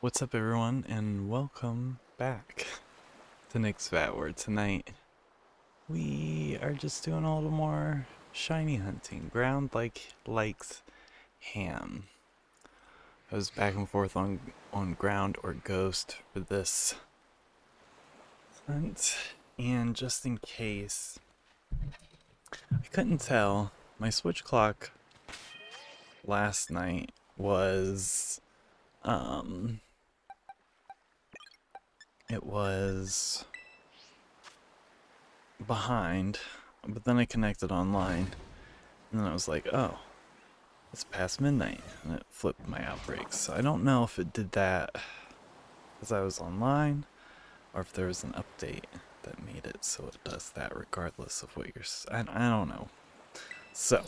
What's up everyone, and welcome back to Nixphat, where tonight we are just doing a little more shiny hunting. Ground likes ham. I was back and forth on ground or ghost for this hunt, and just in case I couldn't tell, my switch clock last night was it was behind, but then I connected online, and then I was like, oh, it's past midnight, and it flipped my outbreaks. So I don't know if it did that because I was online, or if there was an update that made it so it does that regardless of what you're... I don't know. So,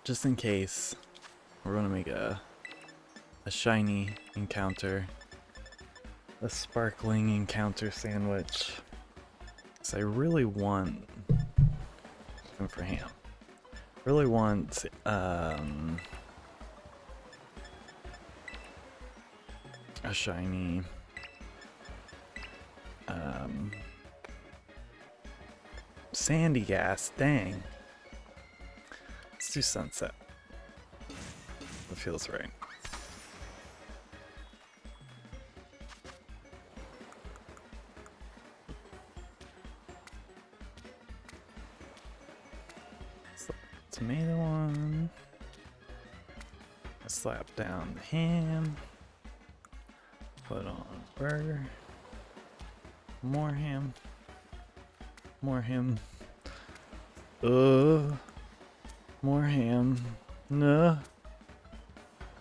just in case, we're going to make a shiny encounter. A sparkling encounter sandwich. So I really want, going for ham, really want a shiny sandy gas. Dang, let's do sunset. That feels right. Tomato on. I slap down the ham. Put on burger. More ham. More ham. More ham. No.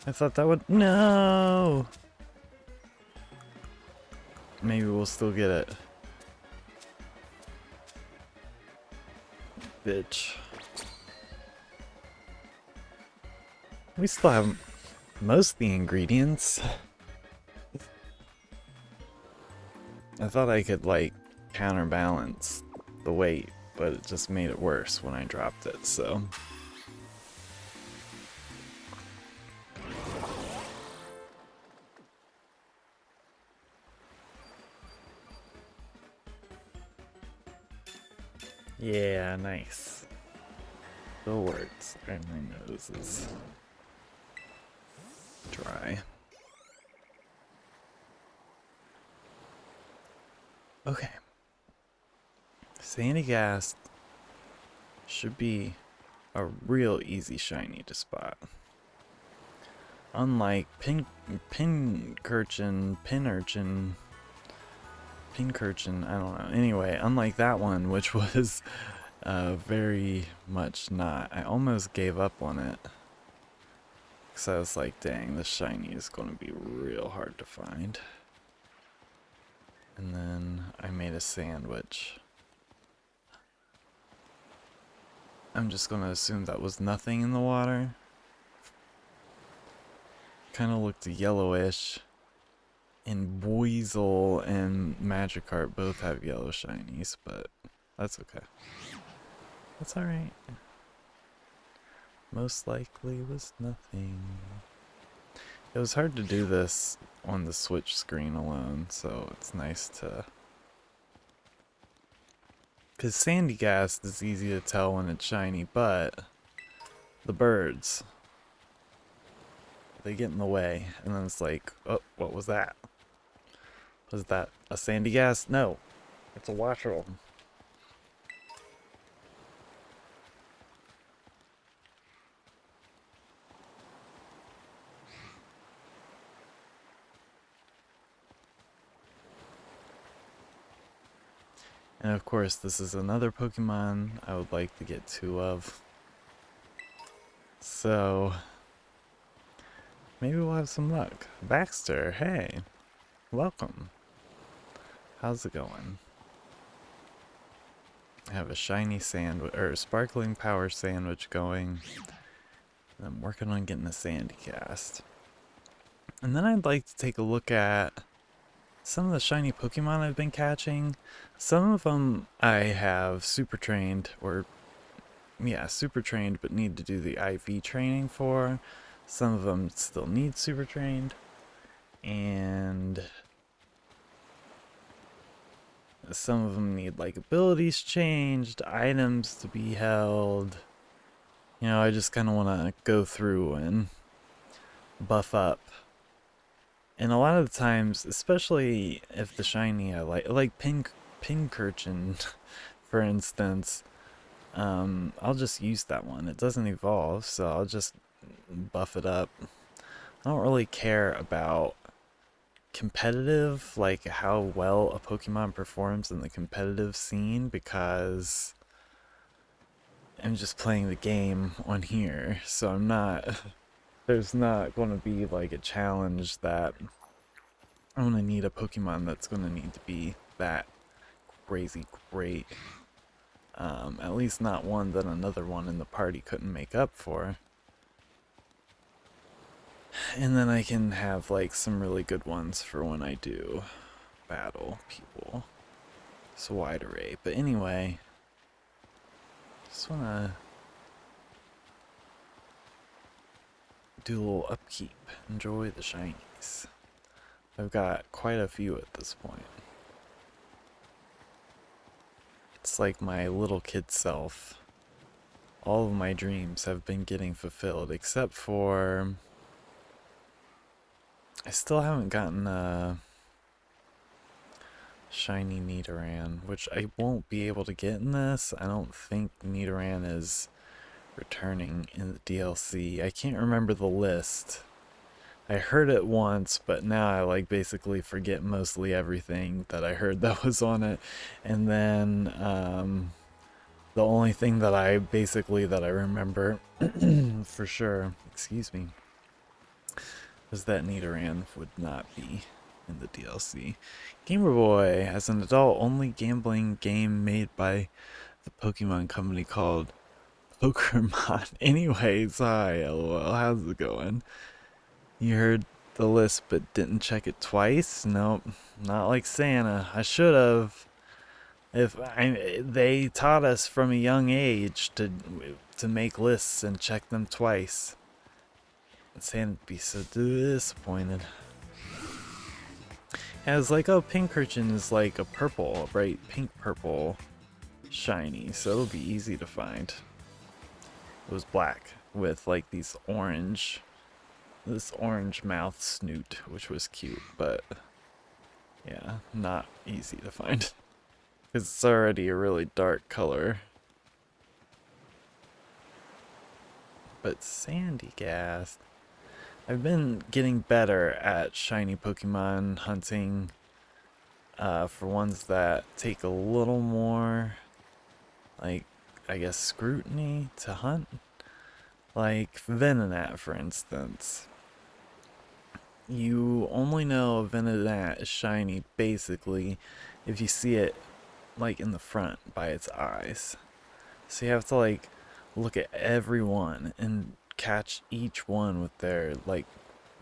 I thought that would... No! Maybe we'll still get it. Bitch. We still have most of the ingredients. I thought I could, like, counterbalance the weight, but it just made it worse when I dropped it, so... Yeah, nice. The words. And my nose is dry. Okay. Sandy gas should be a real easy shiny to spot. Unlike pin urchin, I don't know. Anyway, unlike that one, which was very much not. I almost gave up on it. Because I was like, dang, this shiny is going to be real hard to find. And then I made a sandwich. I'm just going to assume that was nothing in the water. Kind of looked yellowish. And Weasel and Magikarp both have yellow shinies, but that's okay. That's alright. Most likely was nothing. It was hard to do this on the Switch screen alone, so it's nice to... Because Sandy Gas is easy to tell when it's shiny, but the birds, they get in the way, and then it's like, oh, what was that? Was that a Sandy Gas? No, it's a Watchroll. And of course, this is another Pokemon I would like to get 2 of. So, maybe we'll have some luck. Baxter, hey, welcome. How's it going? I have a shiny sandwich, or a sparkling power sandwich going. And I'm working on getting a Sandy cast. And then I'd like to take a look at some of the shiny Pokemon I've been catching, some of them I have super trained, or yeah, super trained, but need to do the IV training for. Some of them still need super trained, and some of them need like abilities changed, items to be held. You know, I just kind of want to go through and buff up. And a lot of the times, especially if the shiny I like Pincurchin, for instance, I'll just use that one. It doesn't evolve, so I'll just buff it up. I don't really care about competitive, like how well a Pokemon performs in the competitive scene, because I'm just playing the game on here, so I'm not, there's not going to be like a challenge that I'm going to need a Pokemon that's going to need to be that crazy great. At least not one that another one in the party couldn't make up for. And then I can have like some really good ones for when I do battle people. It's a wide array. But anyway, just want to do a little upkeep. Enjoy the shinies. I've got quite a few at this point. It's like my little kid self. All of my dreams have been getting fulfilled, except for I still haven't gotten a shiny Nidoran, which I won't be able to get in this. I don't think Nidoran is returning in the DLC. I can't remember the list. I heard it once, but now I like basically forget mostly everything that I heard that was on it. And then the only thing that I remember for sure, excuse me, is that Nidoran would not be in the DLC. Gamer Boy has an adult-only gambling game made by the Pokemon company called Pokémon. Anyways, hi, LOL, how's it going? You heard the list but didn't check it twice? Nope, not like Santa. I should have. They taught us from a young age to make lists and check them twice. Santa'd be so disappointed. Yeah, it's like, oh, Pincurchin is like a purple, right? Pink purple shiny, so it'll be easy to find. It was black with like this orange mouth snoot, which was cute, but yeah, not easy to find. Because it's already a really dark color. But Sandygast. I've been getting better at shiny Pokemon hunting for ones that take a little more, like, I guess, scrutiny to hunt. Like Venonat, for instance. You only know a Venonat is shiny, basically, if you see it, like, in the front by its eyes. So you have to, like, look at every one and catch each one with their, like,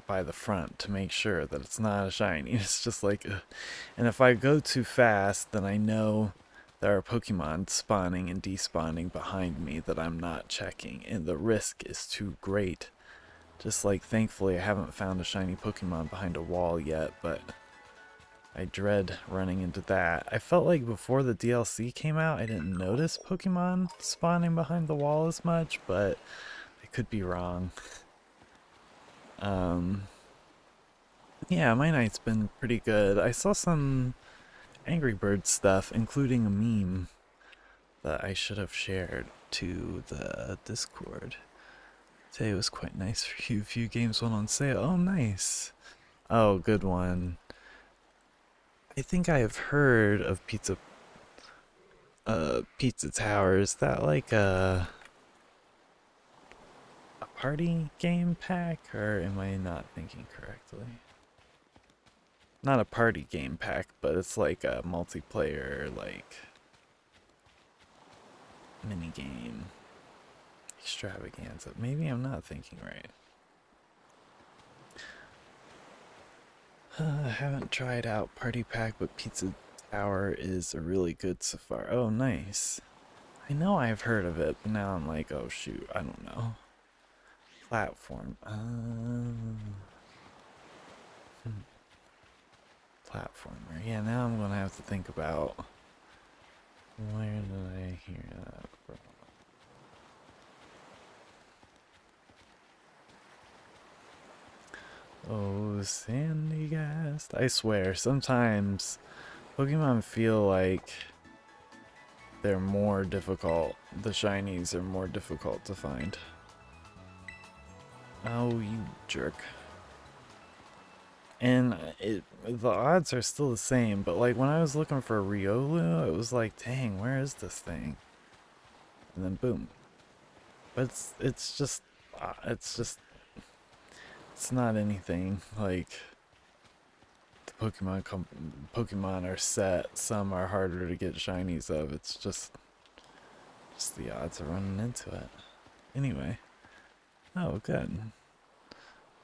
by the front to make sure that it's not a shiny. It's just like, and if I go too fast, then I know there are Pokemon spawning and despawning behind me that I'm not checking, and the risk is too great. Just like, thankfully, I haven't found a shiny Pokemon behind a wall yet, but I dread running into that. I felt like before the DLC came out, I didn't notice Pokemon spawning behind the wall as much, but I could be wrong. Yeah, my night's been pretty good. I saw some Angry Birds stuff, including a meme that I should have shared to the Discord. Today was quite nice for you. A few games went on sale. Oh, nice. Oh, good one. I think I have heard of Pizza Tower. Is that like a party game pack, or am I not thinking correctly? Not a party game pack, but it's like a multiplayer, like, mini game extravaganza. Maybe I'm not thinking right. I haven't tried out Party Pack, but Pizza Tower is a really good safari. Oh, nice. I know I've heard of it, but now I'm like, oh shoot, I don't know. Platform. Platformer. Yeah, now I'm gonna have to think about where did I hear that from? Oh, Sandy Gast. I swear, sometimes Pokemon feel like they're more difficult. The shinies are more difficult to find. Oh, you jerk. And the odds are still the same, but like when I was looking for Riolu, it was like, dang, where is this thing? And then boom. But it's not anything like the Pokemon are set. Some are harder to get shinies of. It's just the odds of running into it. Anyway. Oh, good.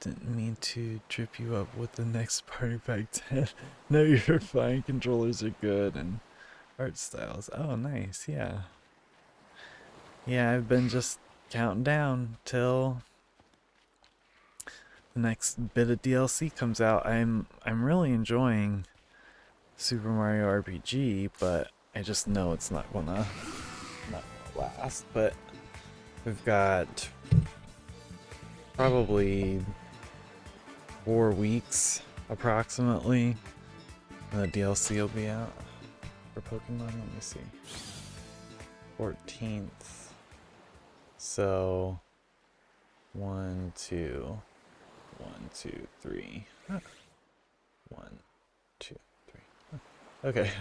Didn't mean to trip you up with the next Party Pack 10. No, you're fine. Controllers are good and art styles. Oh, nice. Yeah. Yeah, I've been just counting down till the next bit of DLC comes out. I'm really enjoying Super Mario RPG, but I just know it's not gonna last. But we've got probably 4 weeks approximately, and the DLC will be out for Pokemon. Let me see. 14th. So 1, 2, 1, 2, 3. 1, 2, 3. Okay, I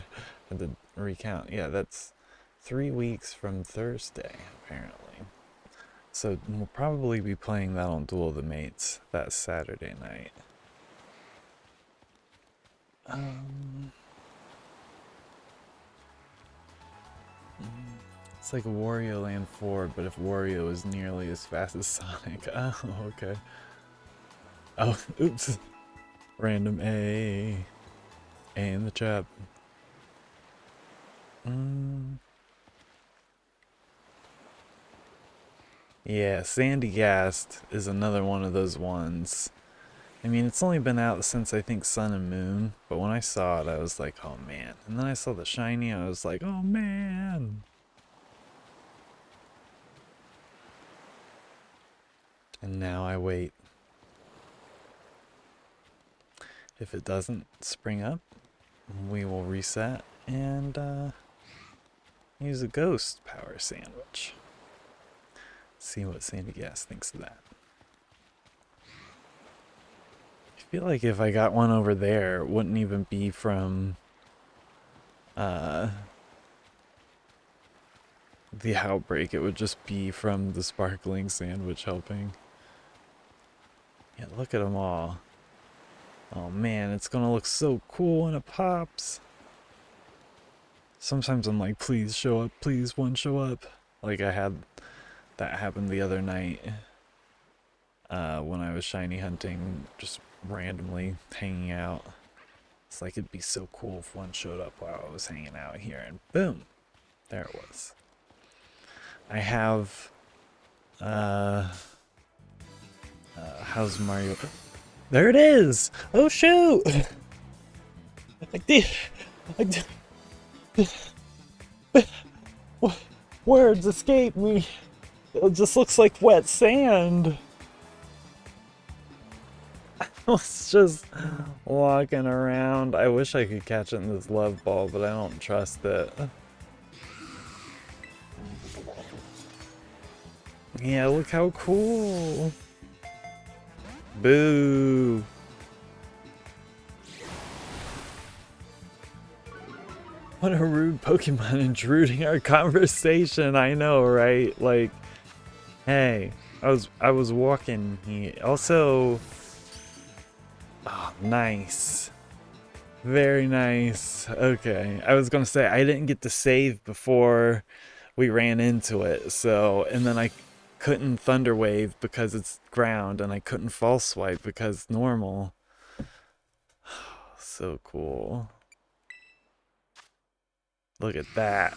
had to recount. Yeah, that's 3 weeks from Thursday, apparently. So we'll probably be playing that on Duel of the Mates that Saturday night. It's like Wario Land 4, but if Wario is nearly as fast as Sonic. Oh, okay. Oh, oops. Random A in the trap. Yeah, Sandy Gast is another one of those ones. I mean, it's only been out since I think Sun and Moon, but when I saw it, I was like, oh man. And then I saw the shiny, I was like, oh man. And now I wait. If it doesn't spring up, we will reset and use a ghost power sandwich. See what Sandy Gas thinks of that. I feel like if I got one over there, it wouldn't even be from the outbreak. It would just be from the sparkling sandwich helping. Yeah, look at them all. Oh man, it's gonna look so cool when it pops. Sometimes I'm like, please show up, please one show up. Like I had that happen the other night when I was shiny hunting, just randomly hanging out. It's like it'd be so cool if one showed up while I was hanging out here, and boom, there it was. I have how's Mario? There it is! Oh shoot! Words escape me. It just looks like wet sand. I was just walking around. I wish I could catch it in this love ball, but I don't trust it. Yeah, look how cool. Boo. What a rude Pokemon intruding our conversation. I know, right? Like, hey, I was walking here. Also, oh, nice. Very nice. Okay. I was gonna say I didn't get to save before we ran into it, so and then I couldn't Thunder Wave because it's ground, and I couldn't False Swipe because normal. so cool. Look at that.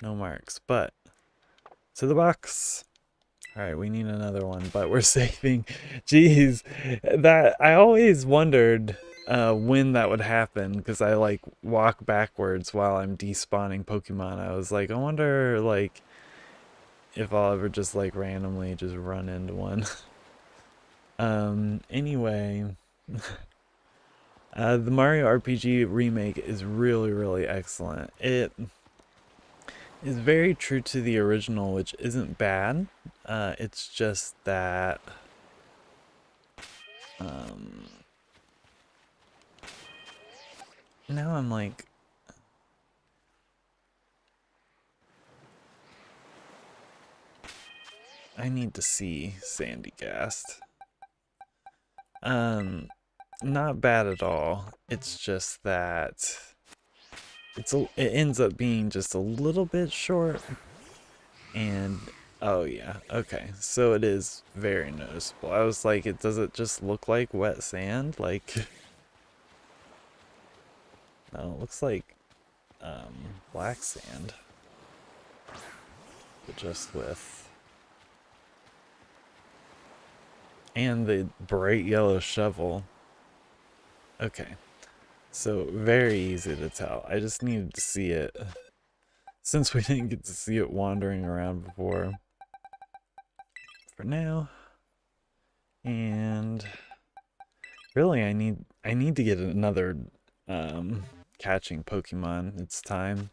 No marks, but to the box. Alright, we need another one, but we're saving. Jeez, that I always wondered when that would happen, because I like walk backwards while I'm despawning Pokemon. I was like, I wonder like if I'll ever just like randomly just run into one. Anyway, the Mario RPG remake is really, really excellent. It is very true to the original, which isn't bad. It's just that now I'm like, I need to see Sandygast. Not bad at all. It's just that it ends up being just a little bit short. And oh yeah, okay. So it is very noticeable. I was like, does it just look like wet sand? Like no, it looks like black sand. But just with and the bright yellow shovel. Okay. So very easy to tell. I just needed to see it since we didn't get to see it wandering around before. For now. And really I need to get another catching Pokemon. It's time.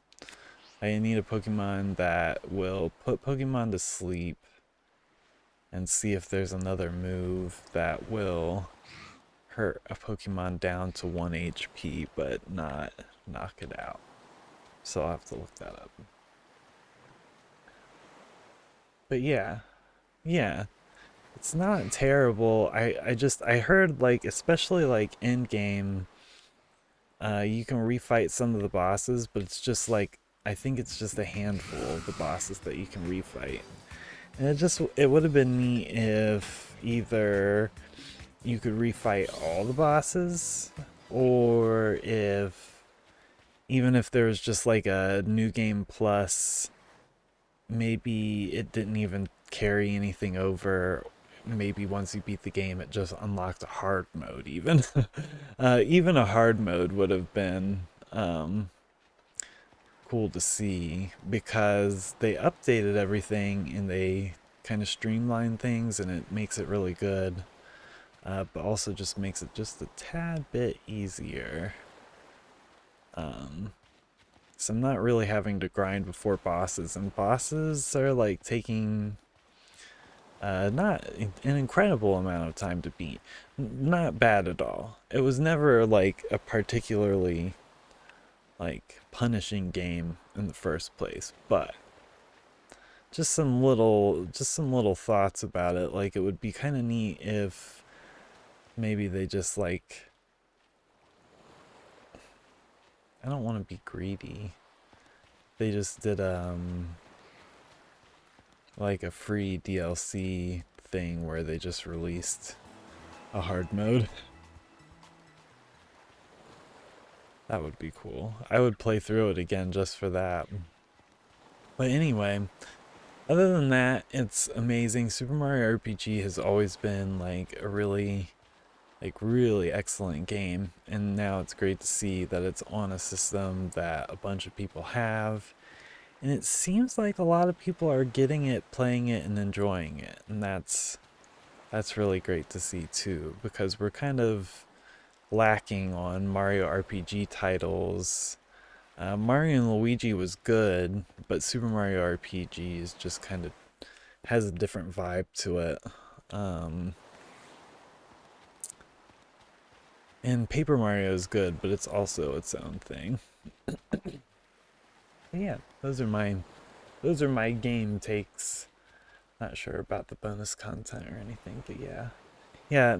I need a Pokemon that will put Pokemon to sleep and see if there's another move that will hurt a Pokemon down to 1 HP but not knock it out. So I'll have to look that up. But yeah, it's not terrible. I heard like, especially like end game, you can refight some of the bosses, but it's just like, I think it's just a handful of the bosses that you can refight. And it would have been neat if either you could refight all the bosses, or even if there was just like a new game plus, maybe it didn't even carry anything over. Maybe once you beat the game, it just unlocked a hard mode even. Even a hard mode would have been cool to see, because they updated everything and they kind of streamlined things, and it makes it really good. But also just makes it just a tad bit easier. So I'm not really having to grind before bosses, and bosses are like taking not an incredible amount of time to beat. Not bad at all. It was never like a particularly like punishing game in the first place, but just some little thoughts about it. Like, it would be kind of neat if maybe they just like, I don't want to be greedy, they just did like a free DLC thing where they just released a hard mode. That would be cool. I would play through it again just for that. But anyway, other than that, it's amazing. Super Mario RPG has always been like a really excellent game, and now it's great to see that it's on a system that a bunch of people have, and it seems like a lot of people are getting it, playing it, and enjoying it, and that's really great to see too, because we're kind of lacking on Mario RPG titles. Mario and Luigi was good, but Super Mario RPG is just kind of has a different vibe to it. And Paper Mario is good, but it's also its own thing. Yeah, those are my game takes. Not sure about the bonus content or anything, but yeah. Yeah,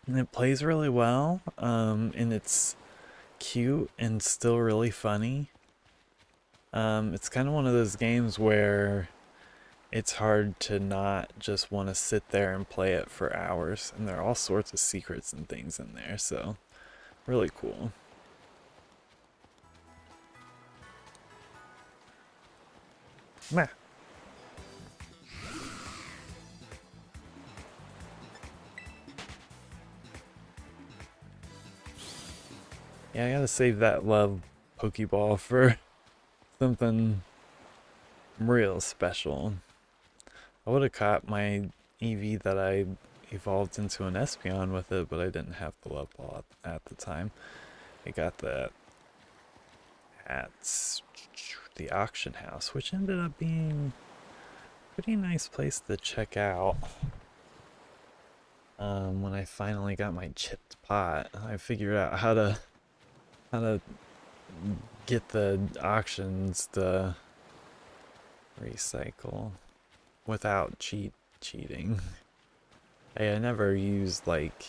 and it plays really well, and it's cute and still really funny. It's kind of one of those games where it's hard to not just want to sit there and play it for hours. And there are all sorts of secrets and things in there, so really cool. Meh. Yeah, I gotta save that love Pokeball for something real special. I would have caught my EV that I evolved into an Espeon with it, but I didn't have the love ball at the time. I got that at the auction house, which ended up being a pretty nice place to check out. When I finally got my chipped pot, I figured out how to get the auctions to recycle without cheating. I never used like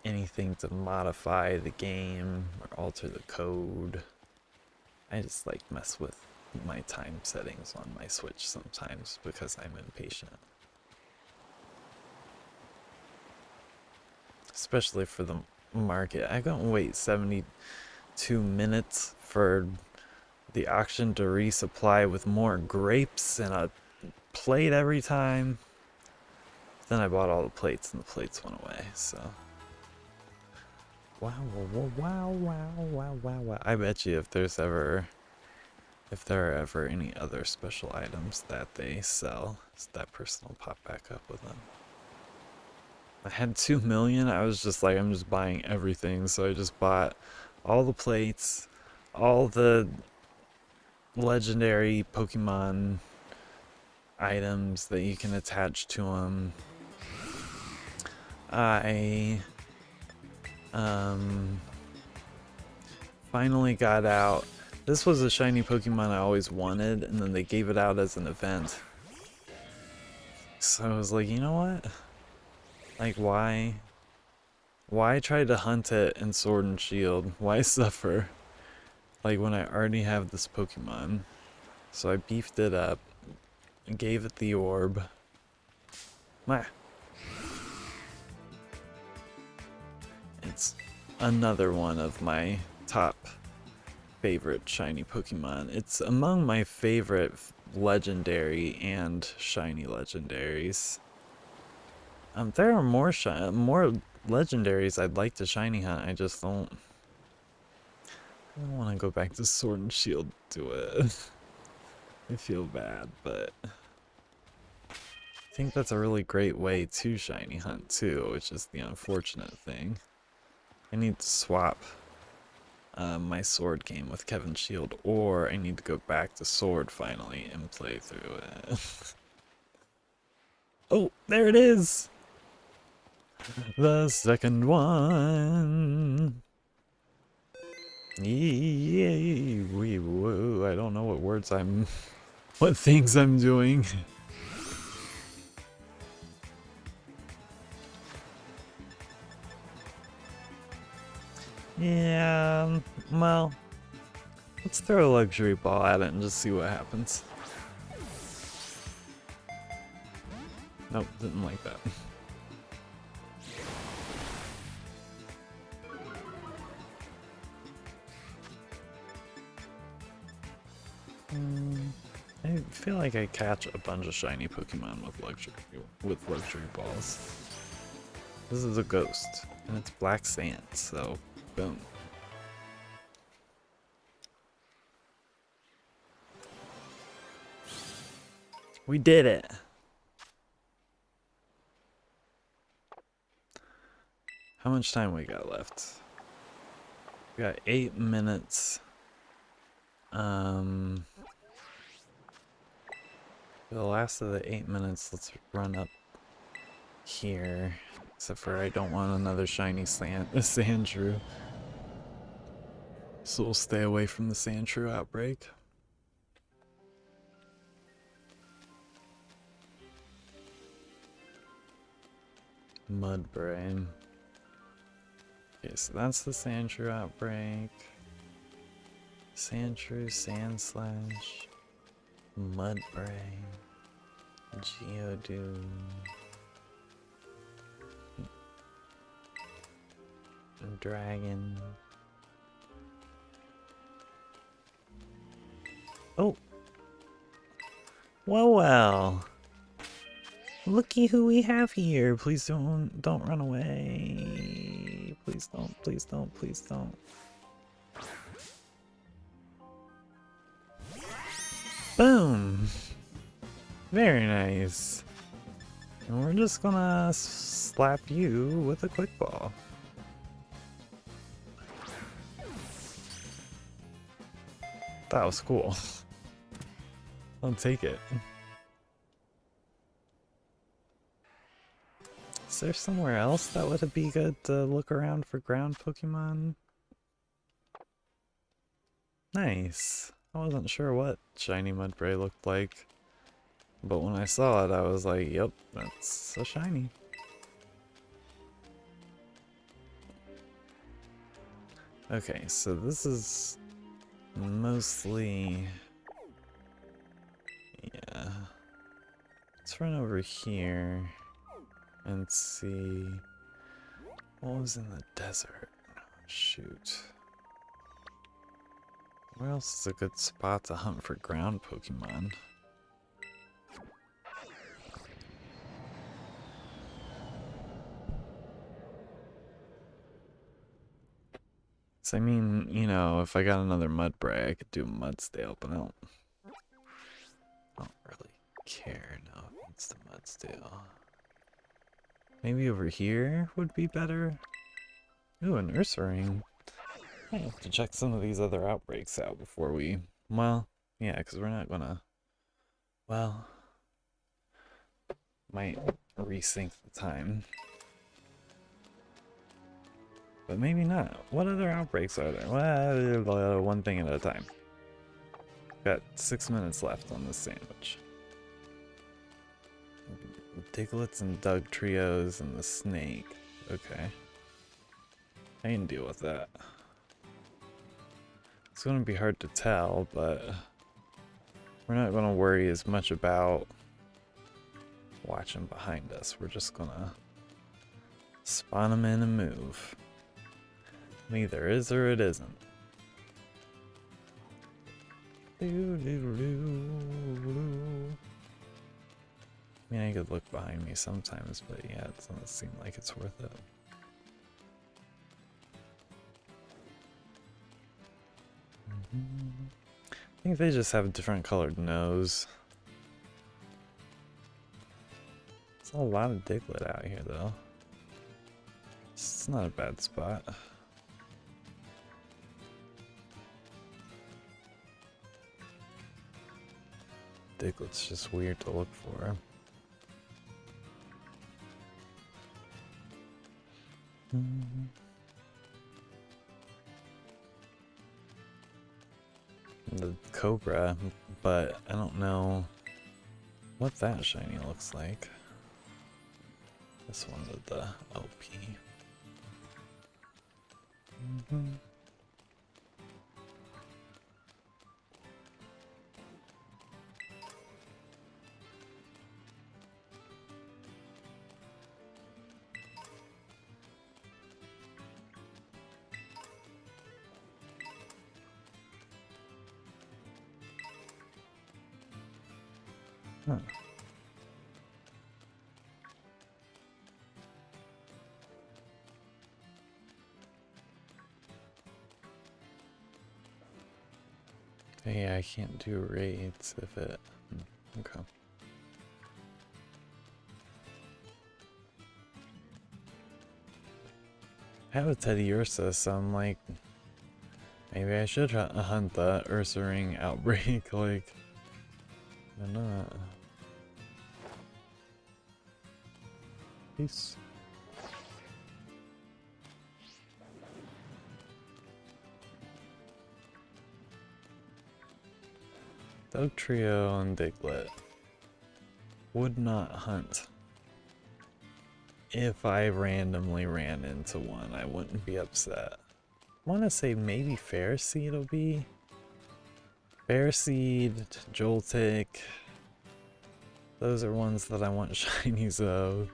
anything to modify the game or alter the code. I just like mess with my time settings on my Switch sometimes because I'm impatient. Especially for the market. I gotta wait 72 minutes for the auction to resupply with more grapes and a plate every time. Then I bought all the plates and the plates went away, so. Wow, wow, wow, wow, wow, wow, wow. I bet you if there are ever any other special items that they sell, that person will pop back up with them. I had 2 million, I was just like, I'm just buying everything, so I just bought all the plates, all the legendary Pokemon items that you can attach to them. I finally got out. This was a shiny Pokemon I always wanted, and then they gave it out as an event. So I was like, you know what? Like, why try to hunt it in Sword and Shield? Why suffer? Like, when I already have this Pokemon. So I beefed it up, and gave it the orb. Meh. It's another one of my top favorite shiny Pokemon. It's among my favorite legendary and shiny legendaries. There are more legendaries I'd like to shiny hunt. I just don't. I don't want to go back to Sword and Shield to it. I feel bad, but I think that's a really great way to shiny hunt too, which is the unfortunate thing. I need to swap my Sword game with Kevin Shield, or I need to go back to Sword finally and play through it. Oh, there it is! The second one! Yay! Whoa, I don't know what words what things I'm doing. Yeah, well, let's throw a luxury ball at it and just see what happens. Nope, didn't like that. I feel like I catch a bunch of shiny Pokemon with luxury balls. This is a ghost, and it's black sand, so boom. We did it! How much time we got left? We got 8 minutes. For the last of the 8 minutes, let's run up here. Except for I don't want another shiny Sandshrew. So we'll stay away from the Sandshrew outbreak. Mudbrain. Okay, so that's the Sandshrew outbreak. Sandshrew, Sandslash, Mudbrain. Geodude. Dragon. Oh! Well. Looky who we have here. Please don't run away. Please don't, please don't, please don't. Boom! Very nice. And we're just gonna slap you with a quick ball. That was cool. I'll take it. Is there somewhere else that would be good to look around for ground Pokemon? Nice. I wasn't sure what shiny Mudbray looked like, but when I saw it I was like, yep, that's a shiny. Okay, so this is mostly... yeah. Let's run over here and see what was in the desert. Shoot. Where else is a good spot to hunt for ground Pokemon? So I mean, you know, if I got another Mudbray, I could do Mudstale, but I don't really care. No, it's the Mudstale. Maybe over here would be better. Ooh, an Ursaring. I have to check some of these other outbreaks out before we... well, yeah, because we're not gonna... well... might resync the time. But maybe not. What other outbreaks are there? Well, one thing at a time. Got 6 minutes left on this sandwich. Diglets and Doug trios and the snake. Okay. I can deal with that. It's gonna be hard to tell, but we're not gonna worry as much about watching behind us. We're just gonna spawn them in and move. It either is or it isn't. I mean, I could look behind me sometimes, but yeah, it doesn't seem like it's worth it. I think they just have a different colored nose. There's a lot of Diglett out here, though. It's not a bad spot. Diglett's just weird to look for. The Cobra, but I don't know what that shiny looks like. This one with the LP. Huh. Yeah, I can't do raids if it... okay. I have a Teddy Ursa, so I'm like... maybe I should hunt the Ursaring outbreak, like... why not? Peace. Dog Trio and Diglett would not hunt. If I randomly ran into one, I wouldn't be upset. I want to say maybe Ferroseed will be. Ferroseed, Joltik, Those are ones that I want shinies of.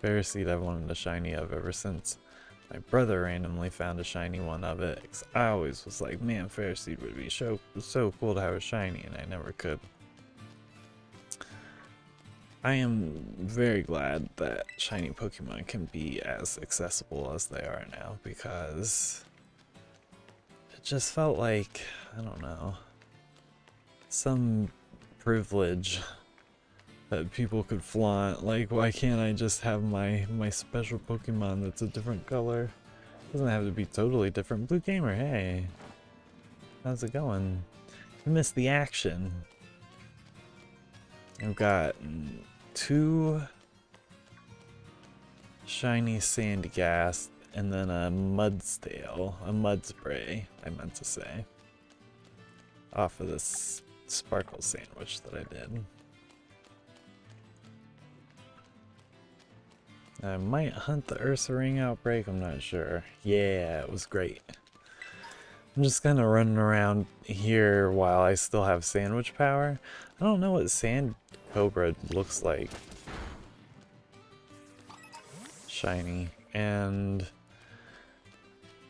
Ferroseed I've wanted a shiny of ever since my brother randomly found a shiny one of it. 'Cause I always was like, man, Ferroseed would be so cool to have a shiny, and I never could. I am very glad that shiny Pokemon can be as accessible as they are now, because it just felt like, I don't know, some privilege that people could flaunt. Like, why can't I just have my special Pokemon that's a different color? Doesn't have to be totally different. Blue Gamer, hey, how's it going? You missed the action. I've got 2 shiny Sandygast and then a Mudstale, a Mudspray, I meant to say, off of this Sparkle sandwich that I did. I might hunt the Ursaring outbreak, I'm not sure. Yeah, it was great. I'm just kind of running around here while I still have sandwich power. I don't know what Sand Cobra looks like. Shiny. And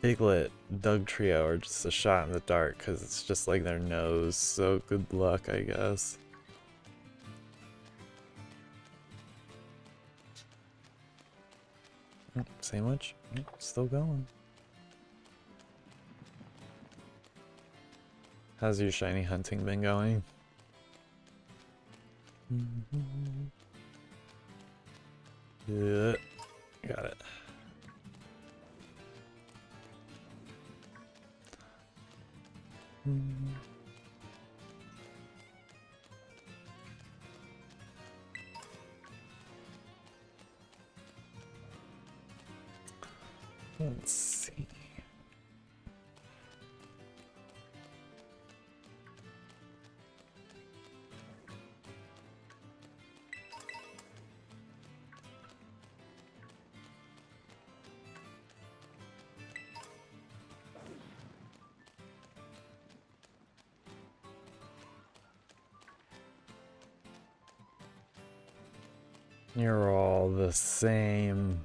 Diglett, Dugtrio are just a shot in the dark because it's just like their nose. So good luck, I guess. Sandwich? Still going. How's your shiny hunting been going? Yeah, got it. Let's see. You're all the same.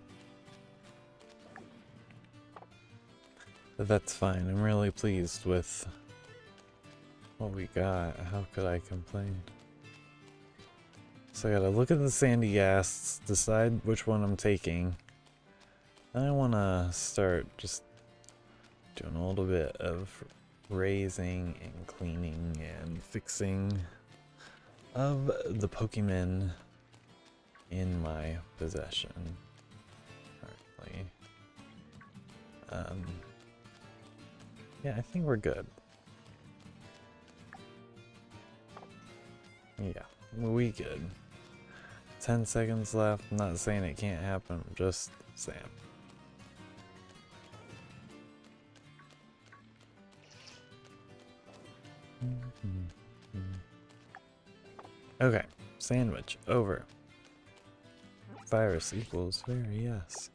But that's fine. I'm really pleased with what we got. How could I complain? So I gotta look at the Sandygast, decide which one I'm taking. Then I wanna start just doing a little bit of raising and cleaning and fixing of the Pokemon in my possession currently. Yeah, I think we're good. Yeah, we good. 10 seconds left. I'm not saying it can't happen, I'm just saying. Okay, sandwich over. Virus equals very yes.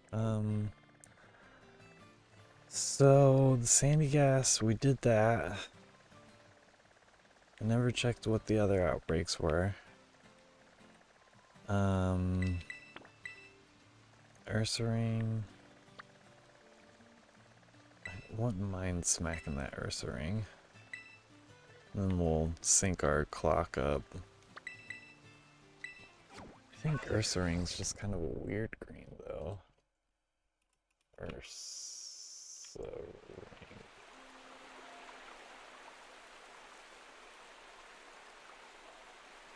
So the Sandygast, we did that. I never checked what the other outbreaks were. Ursaring. I wouldn't mind smacking that Ursaring. Then we'll sync our clock up. I think Ursaring's just kind of a weird green though. Ursaring.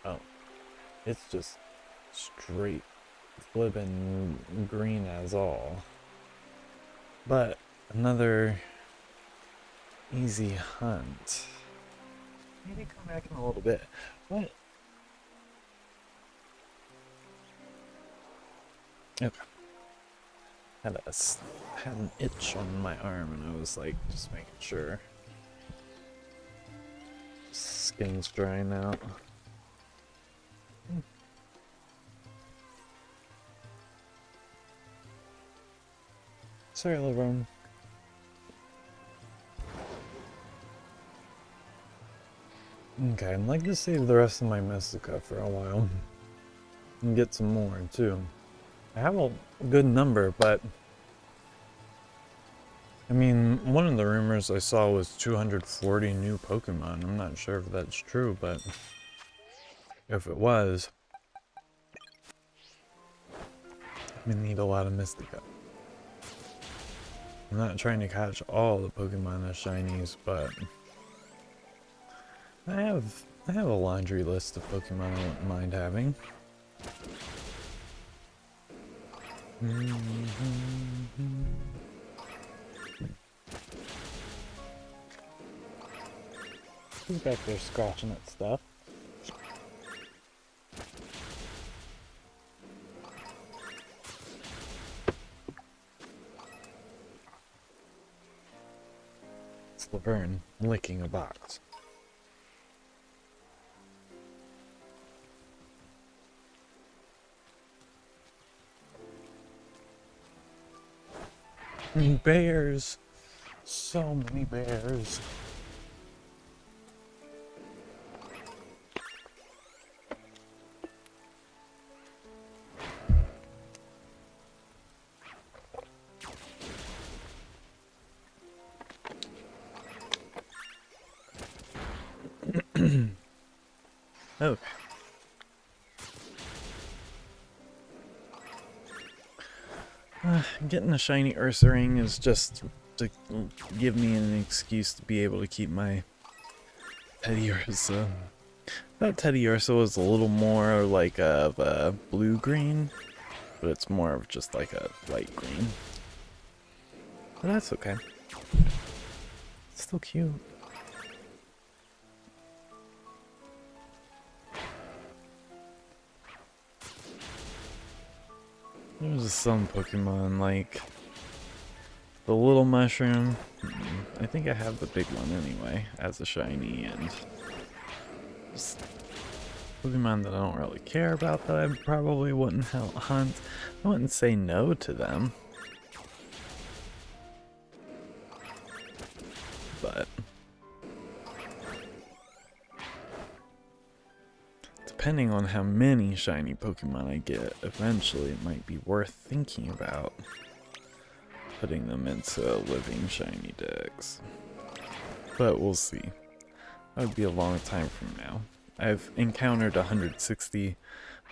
Oh, it's just straight flippin' green as all. But another easy hunt. Maybe come back in a little bit. What? Okay. Had an itch on my arm, and I was like, just making sure. Skin's drying out. Sorry, LeBron. Okay, I'd like to save the rest of my Mystica for a while. And get some more, too. I have a good number, but... I mean, one of the rumors I saw was 240 new Pokemon. I'm not sure if that's true, but... if it was... we need a lot of Mystica. I'm not trying to catch all the Pokemon as shinies, but... I have a laundry list of Pokemon I wouldn't mind having. He's back there scratching at stuff. It's Laverne licking a box. Bears! So many bears. Okay. Getting a shiny Ursaring is just to give me an excuse to be able to keep my Teddiursa. That Teddiursa was a little more like a blue-green, but it's more of just like a light green. But that's okay. It's still cute. There's some Pokemon like the little mushroom. I think I have the big one anyway as a shiny, and just Pokemon that I don't really care about that I probably wouldn't hunt. I wouldn't say no to them, but depending on how many shiny Pokemon I get, eventually it might be worth thinking about putting them into living shiny decks. But we'll see. That would be a long time from now. I've encountered 160,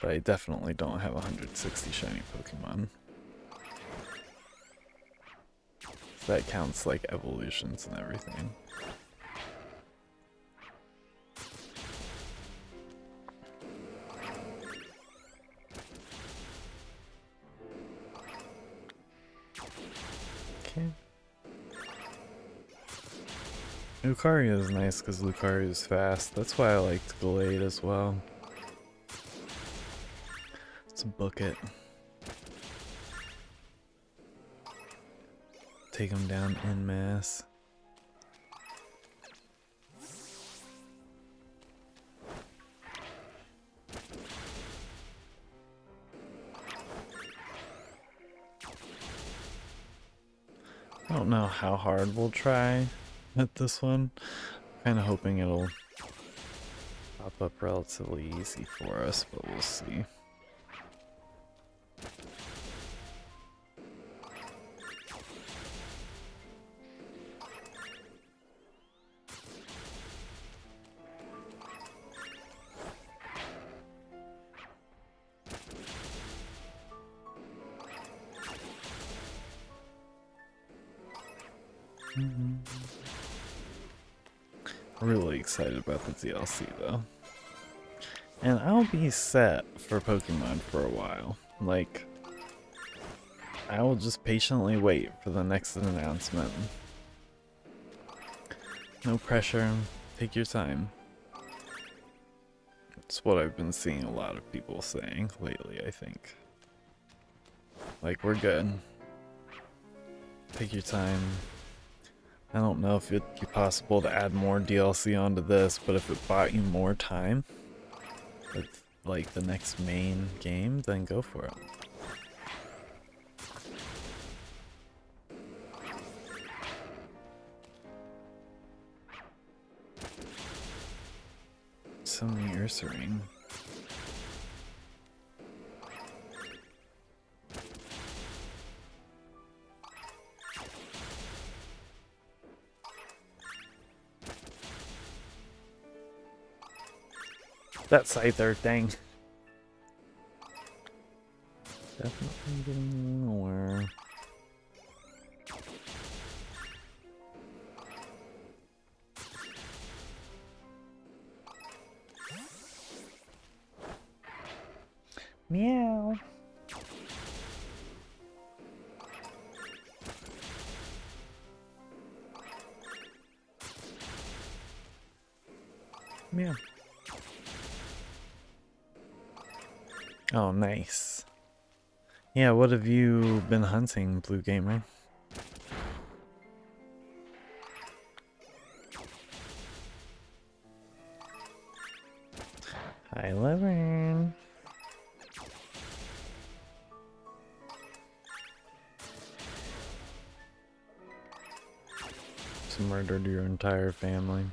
but I definitely don't have 160 shiny Pokemon. That counts like evolutions and everything. Okay. Lucario is nice because Lucario is fast. That's why I liked Glade as well. Let's book it. Take him down en masse. I don't know how hard we'll try at this one. Kind of hoping it'll pop up relatively easy for us, but we'll see. Really excited about the DLC though. And I'll be set for Pokemon for a while. Like, I will just patiently wait for the next announcement. No pressure, take your time. It's what I've been seeing a lot of people saying lately, I think. Like, we're good. Take your time. I don't know if it'd be possible to add more DLC onto this, but if it bought you more time with like the next main game, then go for it. so many Ursaring. That Scyther thing. Definitely getting nowhere. Meow. Meow. Oh, nice. Yeah, what have you been hunting, Blue Gamer? Hi, Levern. Just murdered your entire family.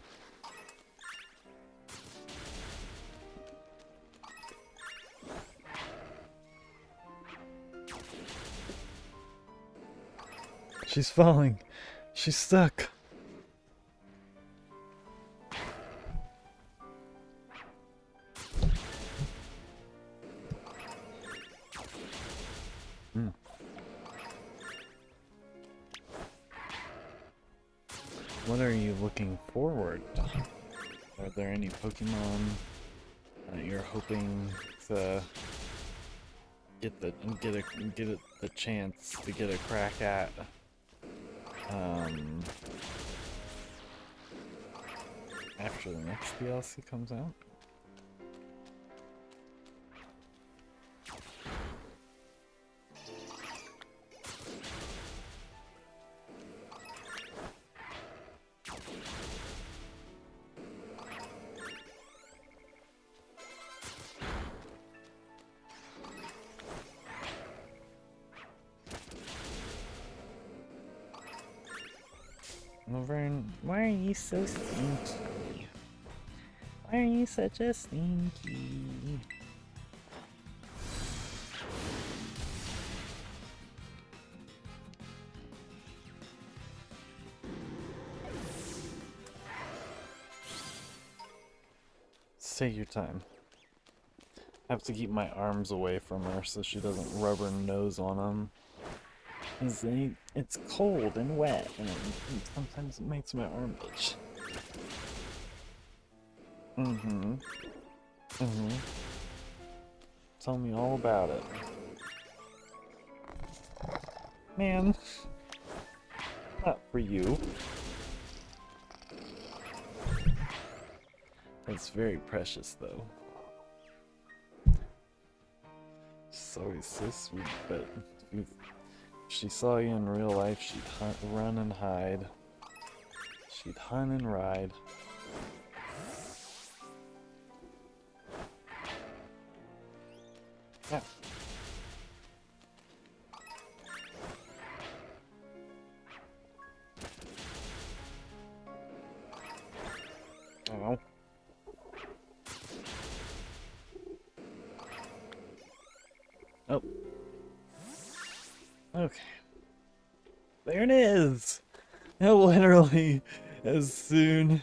She's falling. She's stuck. What are you looking forward to? Are there any Pokemon that you're hoping to get the chance to get a crack at? After the next DLC comes out? Laverne, why are you so stinky? Why are you such a stinky? Take your time. I have to keep my arms away from her so she doesn't rub her nose on them. It's cold and wet, and sometimes it makes my arm itch. Tell me all about it. Man. Not for you. It's very precious, though. She's always so sweet, but if she saw you in real life, she'd run and hide. She'd hunt and ride. Yeah. Oh. Oh. Okay. There it is! And literally, as soon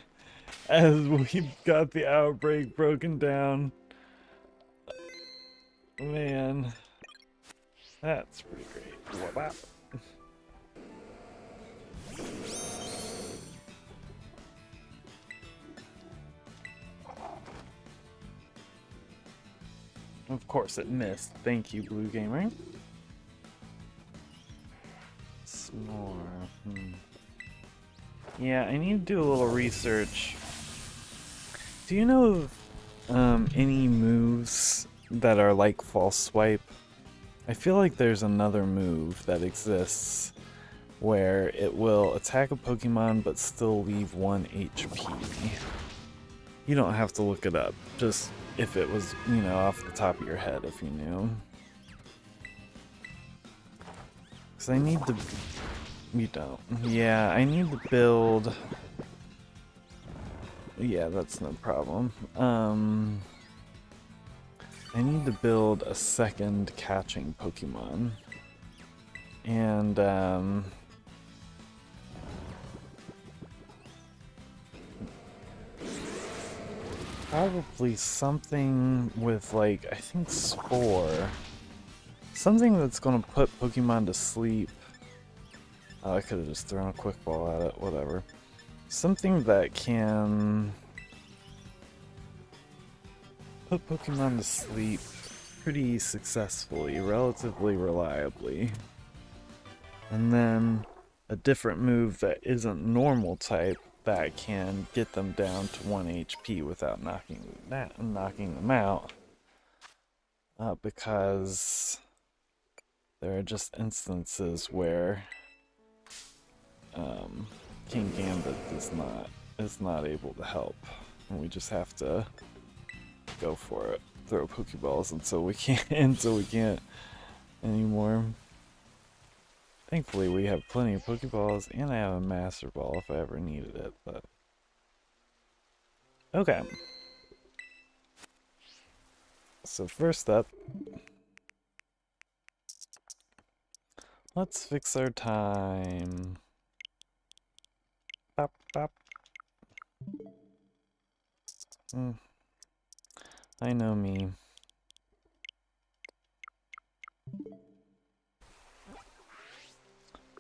as we got the outbreak broken down. Man. That's pretty great. Wow. Of course it missed. Thank you, Blue Gamer. S'more. Yeah, I need to do a little research. Do you know of any moves that are like False Swipe? I feel like there's another move that exists where it will attack a Pokemon but still leave 1 HP. You don't have to look it up. Just if it was, you know, off the top of your head, if you knew. Because I need to... You don't. Yeah, I need to build Yeah, that's no problem. I need to build a second catching Pokemon. And, probably something with, like, I think Spore. Something that's gonna put Pokemon to sleep. Oh, I could have just thrown a quick ball at it, whatever. Something that can put Pokemon to sleep pretty successfully, relatively reliably. And then a different move that isn't normal type that can get them down to 1 HP without knocking them out. Because there are just instances where King Gambit is not able to help, and we just have to go for it. Throw Pokeballs until we can't anymore. Thankfully, we have plenty of Pokeballs, and I have a Master Ball if I ever needed it, but... Okay. So first up, let's fix our time. Bop, bop. I know me.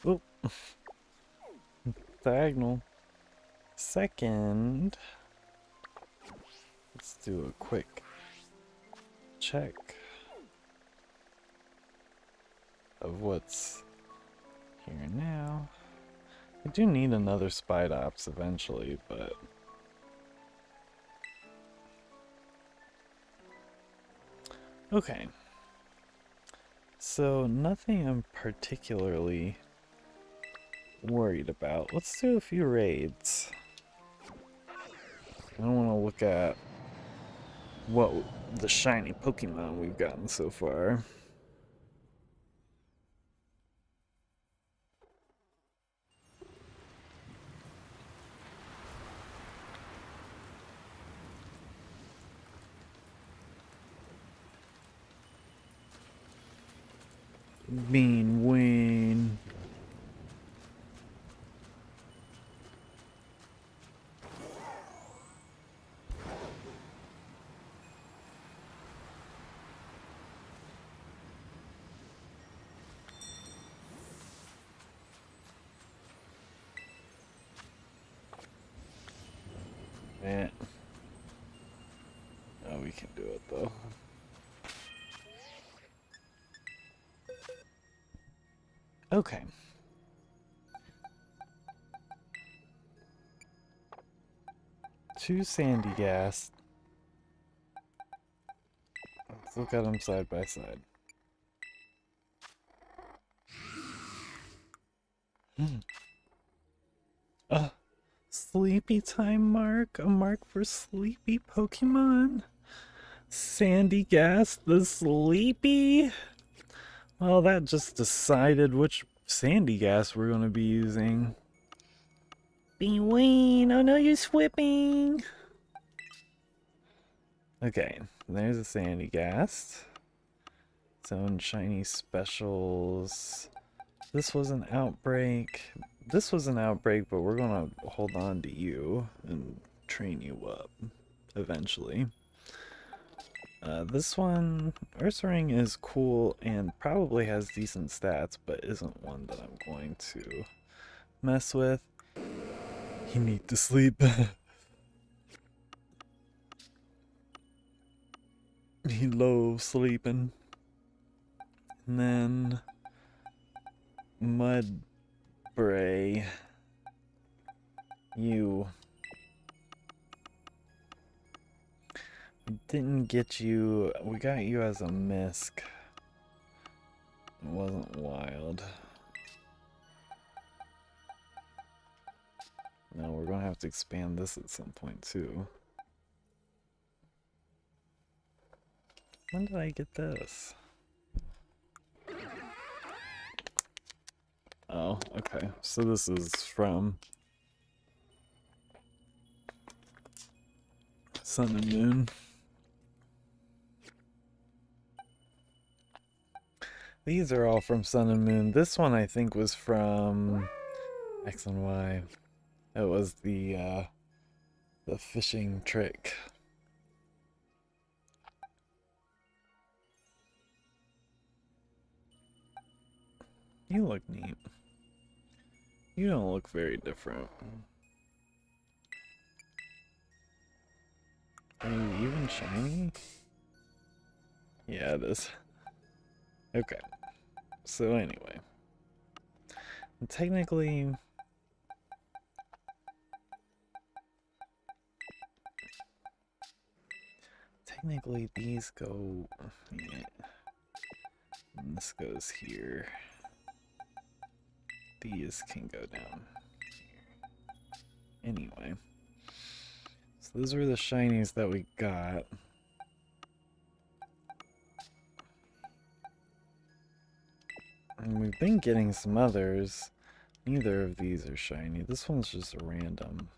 Oh, diagonal. Second, let's do a quick check of what's here now. I do need another Spidops eventually, but okay. So nothing I'm particularly worried about. Let's do a few raids. I don't want to look at what the shiny Pokemon we've gotten so far. Bean Wayne. Man. Oh, we can do it though. Okay. Two Sandy Gas. Let's look at them side by side. Sleepy time mark? A mark for sleepy Pokemon? Sandy Gas the Sleepy? Well, that just decided which Sandy Gas we're going to be using. Beween, oh no, you're swipping! Okay, there's a Sandy Gas. Its own shiny specials. This was an outbreak. This was an outbreak, but we're gonna hold on to you and train you up eventually. This one, Ursaring is cool and probably has decent stats, but isn't one that I'm going to mess with. He need to sleep. He loves sleeping. And then Mudbray. You. We didn't get you. We got you as a misc. It wasn't wild. No, we're gonna have to expand this at some point too. When did I get this? Oh, okay. So this is from Sun and Moon. These are all from Sun and Moon. This one I think was from X and Y. It was the fishing trick. You look neat. You don't look very different. Are you even shiny? Yeah, it is. Okay. So anyway. Technically... Technically these go... Yeah. And this goes here. These can go down here. Anyway. So those were the shinies that we got. And we've been getting some others. Neither of these are shiny. This one's just a random.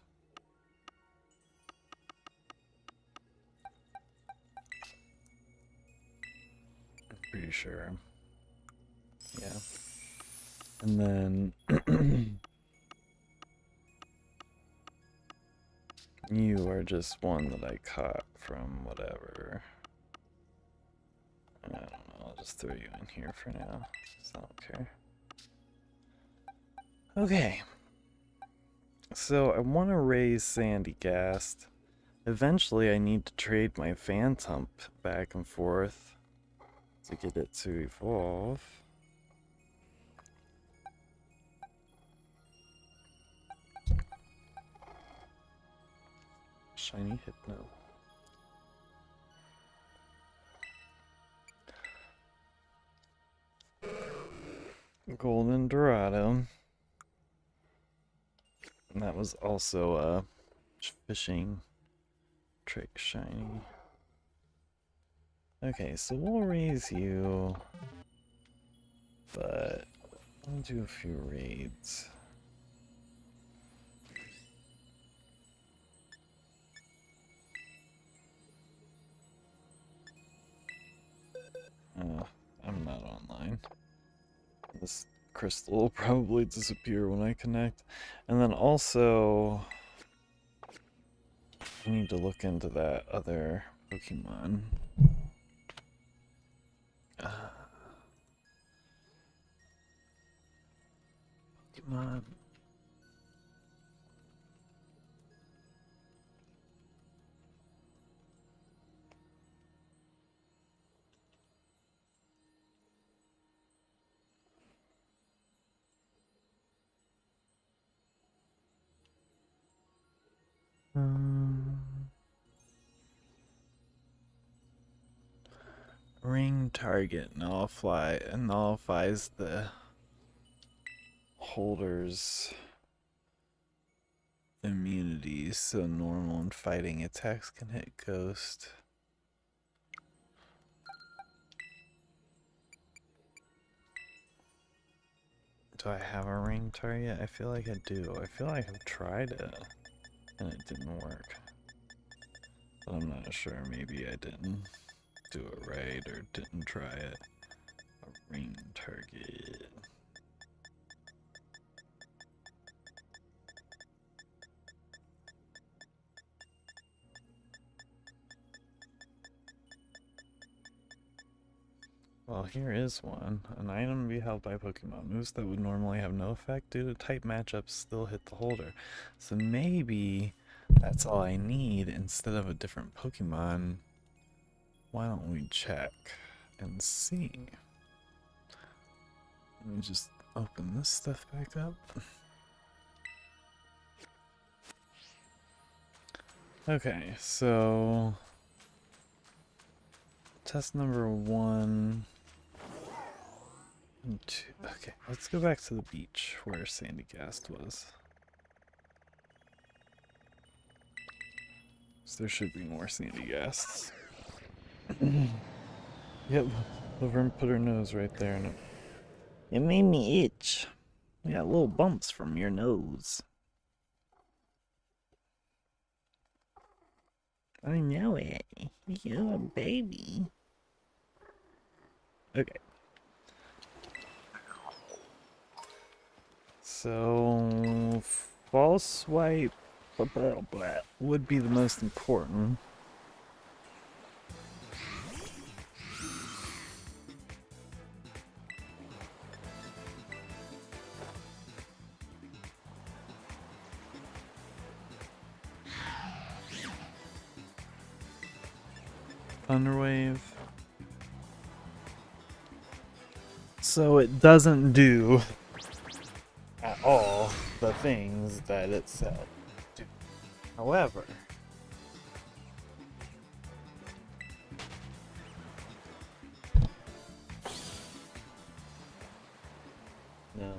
I'm pretty sure. Yeah. And then you are just one that I caught from whatever. I don't know, I'll just throw you in here for now, because I don't care. Okay. So I want to raise Sandy Gast. Eventually I need to trade my Phantump back and forth to get it to evolve. Shiny Hypno. Golden Dorado. And that was also a fishing trick shiny. Okay, so we'll raise you, but I'll do a few raids. I'm not online. This crystal will probably disappear when I connect. And then also, I need to look into that other Pokemon. Pokemon. Ring target nullifies the holder's immunity, so normal and fighting attacks can hit ghost. Do I have a ring target? I feel like I do. I feel like I've tried it and it didn't work. But I'm not sure. Maybe I didn't do it right or didn't try it. A ring target. Well, here is one. An item to be held by Pokemon. Moves that would normally have no effect due to type matchups still hit the holder. So maybe that's all I need instead of a different Pokemon. Why don't we check and see? Let me just open this stuff back up. Okay, so test number 1 and 2. Okay, let's go back to the beach where Sandy Gast was. So there should be more Sandy Gasts. Yep, Laverne put her nose right there and it made me itch. I got little bumps from your nose. I know it. You're a baby. Okay. So, false swipe would be the most important. Thunderwave. So it doesn't do at all the things that it said to do. However, no.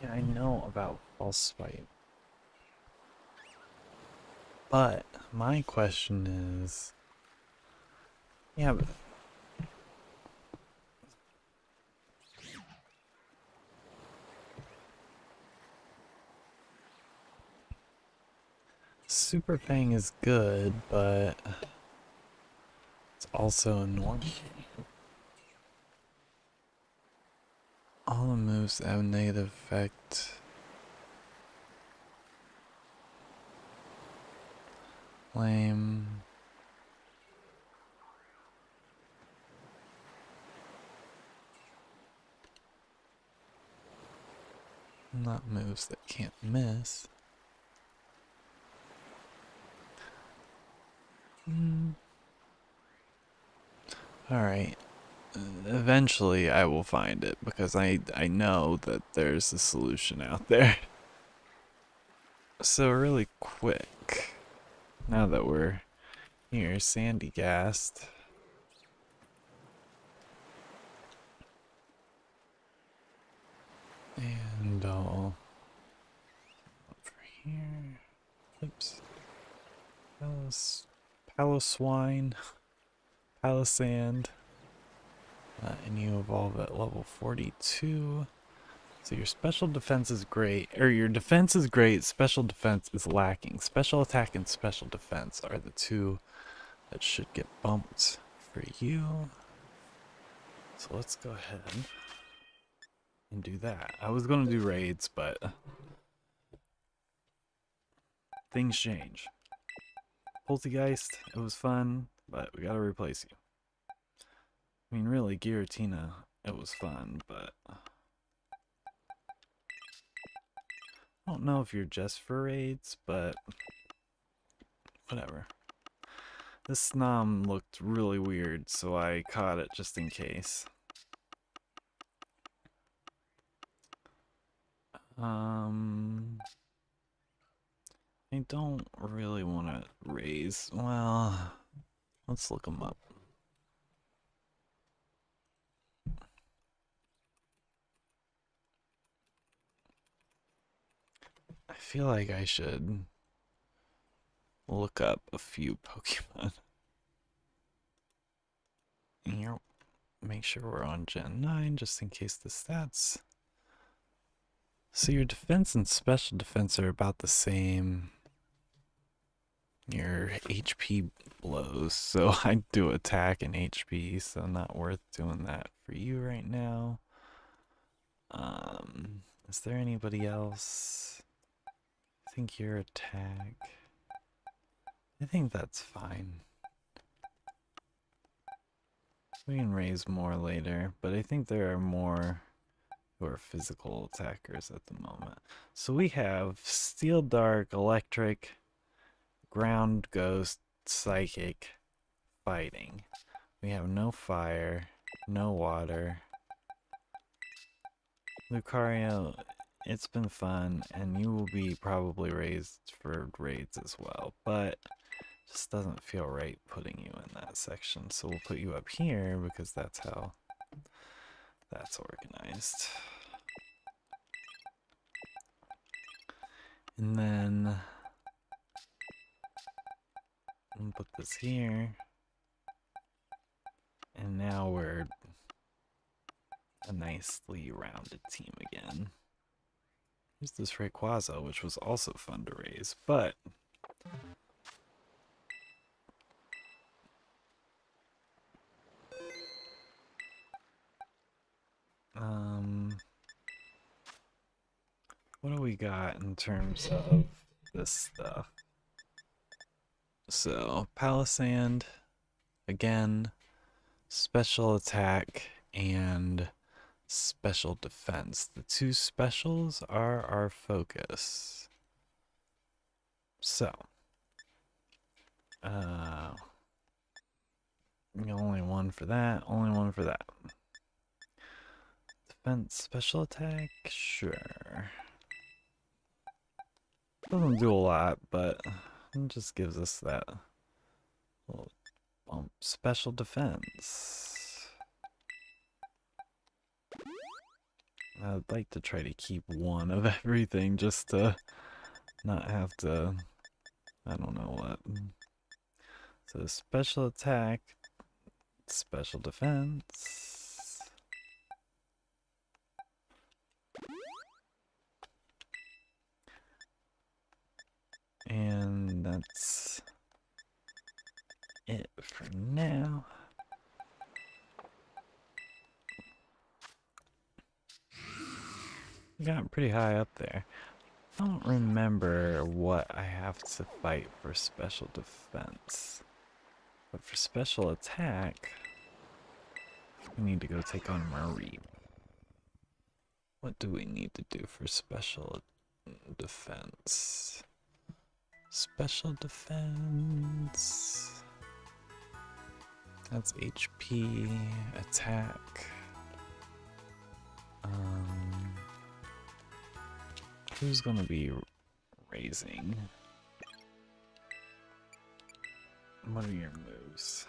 Yeah, I know about false swipe. But my question is, yeah, but Super Fang is good, but it's also annoying. All the moves have negative effect. Lame. Not moves that can't miss. Alright. Eventually I will find it because I know that there's a solution out there. So really quick, now that we're here, Sandy Gast. And I'll over here. Oops. Paloswine. Palisand. And you evolve at level 42. So your special defense is great, or your defense is great, special defense is lacking. Special attack and special defense are the two that should get bumped for you. So let's go ahead and do that. I was going to do raids, but things change. Poltergeist, it was fun, but we gotta replace you. I mean, really, Giratina, it was fun, but I don't know if you're just for raids, but whatever. This Snom looked really weird, so I caught it just in case. I don't really want to raise. Well, let's look them up. I feel like I should look up a few Pokemon. Here, make sure we're on Gen 9 just in case the stats. So your defense and special defense are about the same. Your HP blows, so I do attack and HP, so not worth doing that for you right now. Is there anybody else? I think your attack. I think that's fine. We can raise more later, but I think there are more who are physical attackers at the moment. So we have Steel Dark, Electric, Ground Ghost, Psychic, Fighting. We have no fire, no water. Lucario, it's been fun, and you will be probably raised for raids as well, but it just doesn't feel right putting you in that section. So we'll put you up here because that's how that's organized. And then I'll put this here. And now we're a nicely rounded team again. Here's this Rayquaza, which was also fun to raise, but what do we got in terms of this stuff? So, Palisand, again, special attack, and special defense. The two specials are our focus. So, only one for that, only one for that. Defense, special attack, sure. Doesn't do a lot, but it just gives us that little bump. Special defense. I'd like to try to keep one of everything just to not have to, I don't know what. So special attack, special defense. And that's it for now. Got pretty high up there. I don't remember what I have to fight for special defense. But for special attack, we need to go take on Marie. What do we need to do for special defense? Special defense. That's HP, attack. Who's gonna be raising? What are your moves?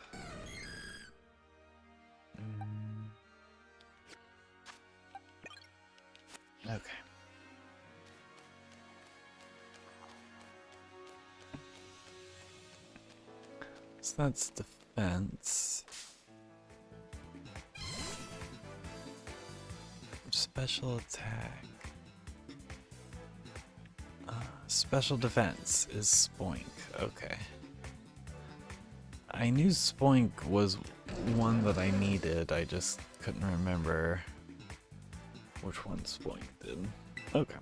Okay. So that's defense. Special attack. Special defense is Spoink. Okay. I knew Spoink was one that I needed. I just couldn't remember which one Spoink did. Okay.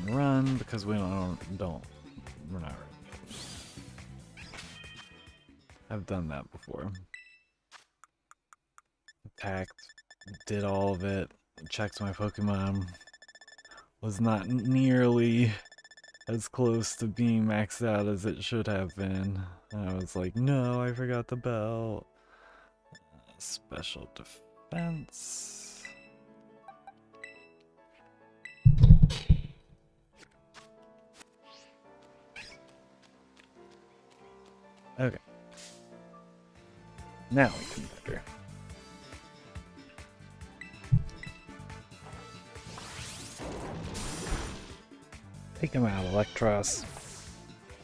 Run because we don't we're not running. I've done that before. Attacked, did all of it, checked my Pokemon. Was not nearly as close to being maxed out as it should have been. I was like, no, I forgot the belt. Special defense. Okay. Now we can better. Take him out, Electros.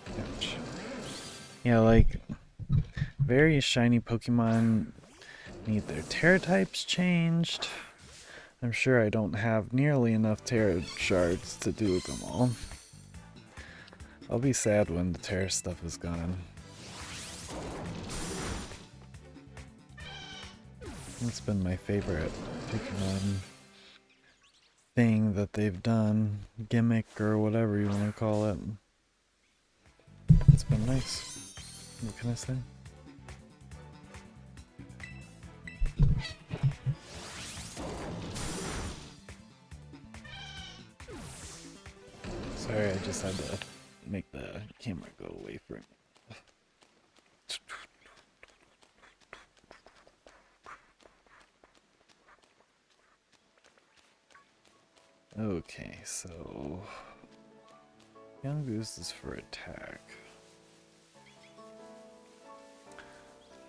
Ouch. Yeah, like, very shiny Pokemon need their Tera types changed. I'm sure I don't have nearly enough Tera shards to do them all. I'll be sad when the Tera stuff is gone. It's been my favorite Pokemon thing that they've done, gimmick or whatever you want to call it. It's been nice. What can I say? Sorry, I just had to make the camera go away for a minute. Okay, so Young Boost is for attack.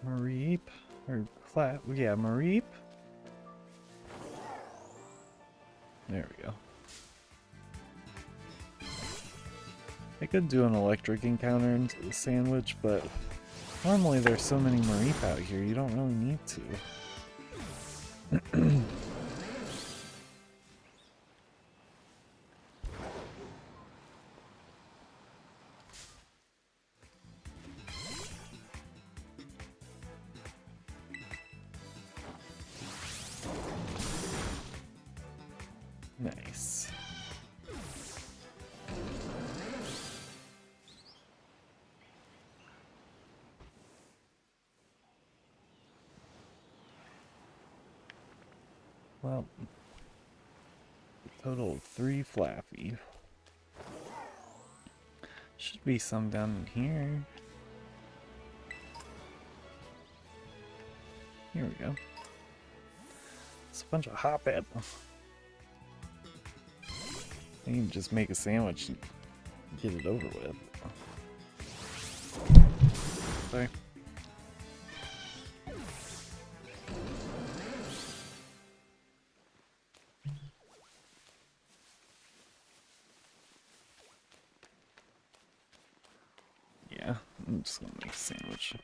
Mareep or yeah, Mareep. There we go. I could do an electric encounter into the sandwich, but normally there's so many Mareep out here, you don't really need to. Nice. Well, total of 3 Flaffy. Should be some down in here. Here we go. It's a bunch of hop at. You can just make a sandwich and get it over with. Sorry. Yeah, I'm just gonna make a sandwich.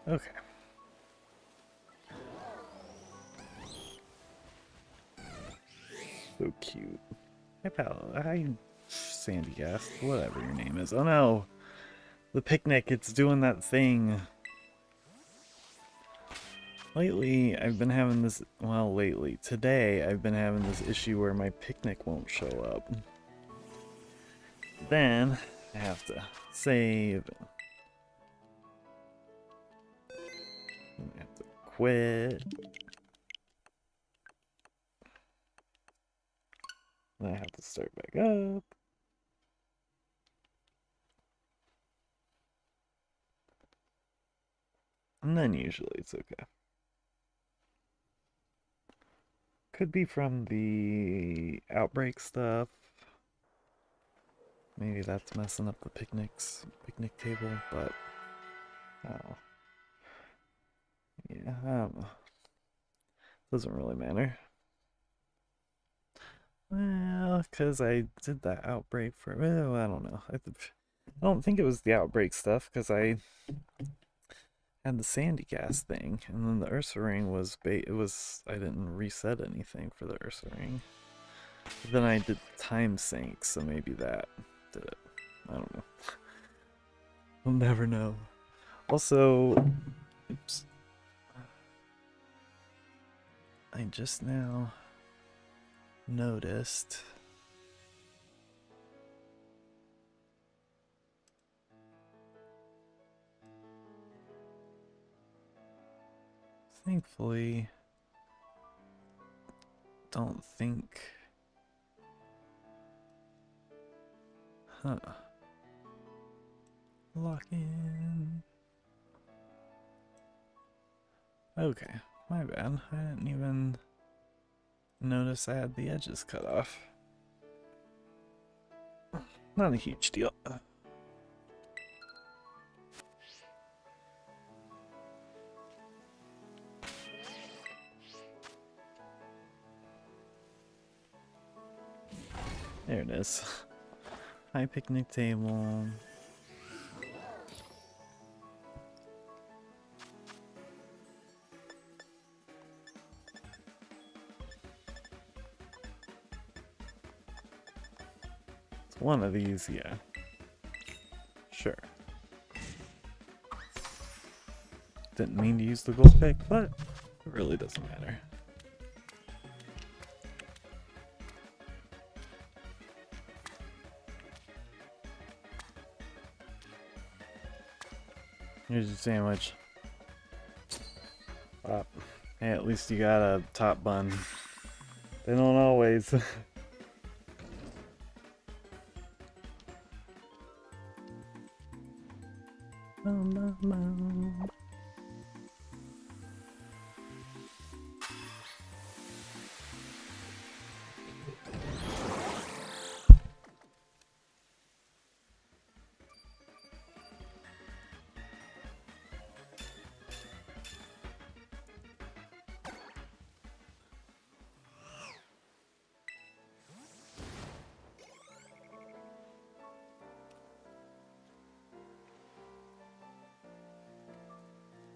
Okay. So cute. Hey pal, hi Sandy Gas, whatever your name is. Oh no! The picnic, it's doing that thing. Lately, I've been having this, well lately, today I've been having this issue where my picnic won't show up. Then, I have to save. I have to quit. Then I have to start back up. And then usually it's okay. Could be from the outbreak stuff. Maybe that's messing up the picnic table, but oh. Yeah, I don't know. Doesn't really matter. Well, because I did that outbreak for, well, I don't know. I don't think it was the outbreak stuff, because I had the Sandy Gas thing, and then the Ursa Ring was, I didn't reset anything for the Ursa Ring. But then I did time sync, so maybe that did it. I don't know. We'll never know. Also, oops. I just now noticed thankfully don't think lock in. Okay, my bad. I didn't even notice I had the edges cut off. Not a huge deal. There it is. High picnic table. It's one of these, yeah. Sure. Didn't mean to use the gold pick, but it really doesn't matter. Here's your sandwich. Hey, at least you got a top bun. They don't always.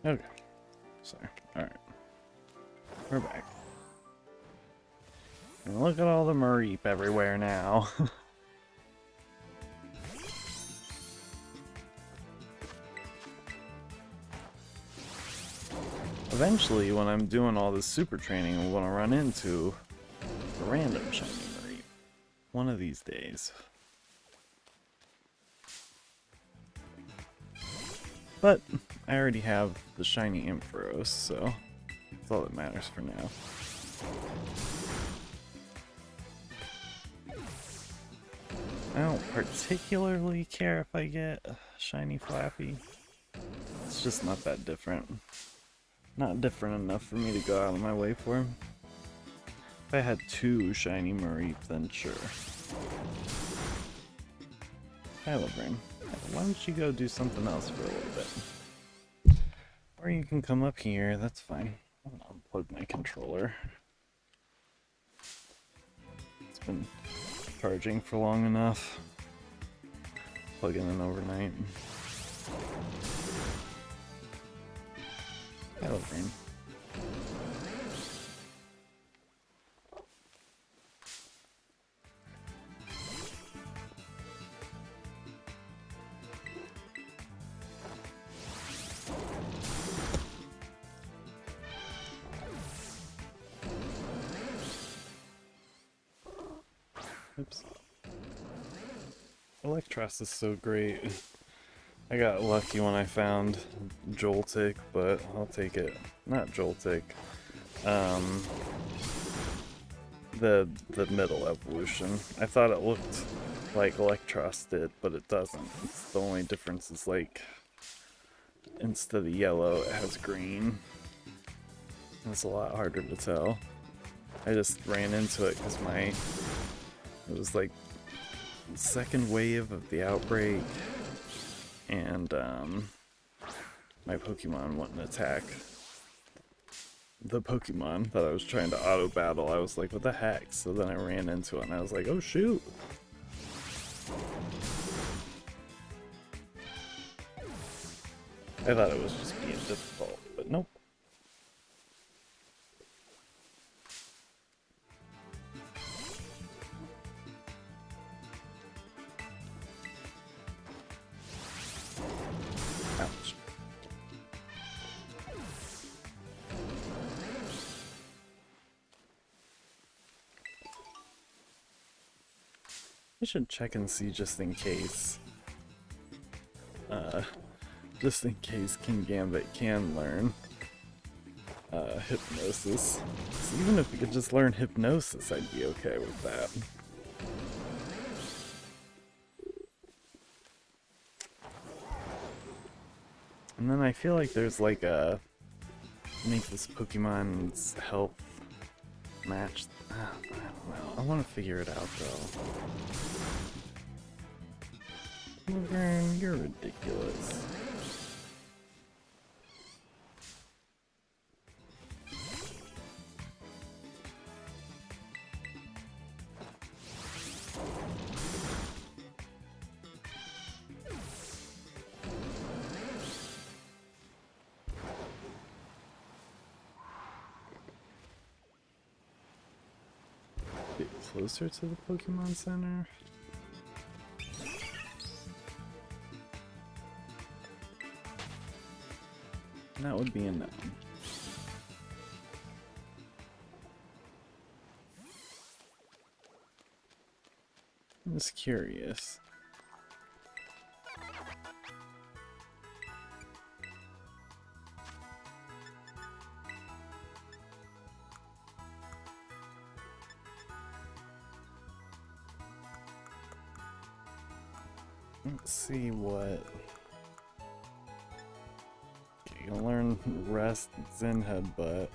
Okay. Sorry. Alright. We're back. And look at all the Mareep everywhere now. Eventually, when I'm doing all this super training, I'm going to run into a random shiny Mareep. One of these days. But I already have the shiny Ampharos, so that's all that matters for now. I don't particularly care if I get a shiny Flappy. It's just not that different. Not different enough for me to go out of my way for him. If I had 2 shiny Mareep, then sure. Hi, Laverne. Why don't you go do something else for a little bit? Or you can come up here, that's fine. I'm gonna unplug my controller. It's been charging for long enough. Plug in overnight. Hello, Green. Oops. Electros is so great. I got lucky when I found Joltik, but I'll take it. Not Joltik. The middle evolution. I thought it looked like Electros did, but it doesn't. It's the only difference is like instead of yellow, it has green. It's a lot harder to tell. I just ran into it because it was like the second wave of the outbreak, and my Pokemon wouldn't attack the Pokemon that I was trying to auto battle. I was like, what the heck? So then I ran into it and I was like, oh shoot. I thought it was just being difficult, but nope. Ouch. I should check and see just in case. Just in case King Gambit can learn Hypnosis. So even if we could just learn Hypnosis, I'd be okay with that. And then I feel like there's like a make this Pokemon's health match. I don't know. I want to figure it out though. Laverne, you're ridiculous. Get closer to the Pokemon Center. That would be a no. I'm just curious. Let's see what. Okay, you can learn Rest, Zen Headbutt.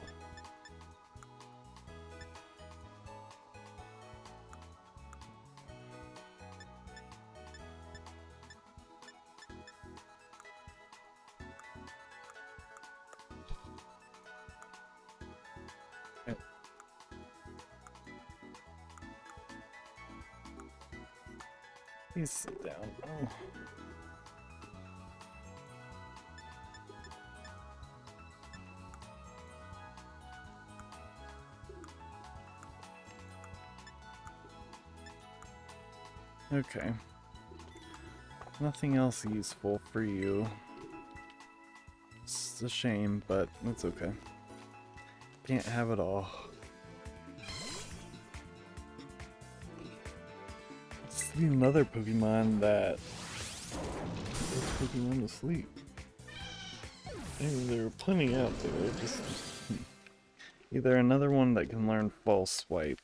Please sit down. Oh. Okay. Nothing else useful for you. It's a shame, but it's okay. Can't have it all. See another Pokemon that puts Pokemon to sleep. There are plenty out there. Just either another one that can learn False Swipe,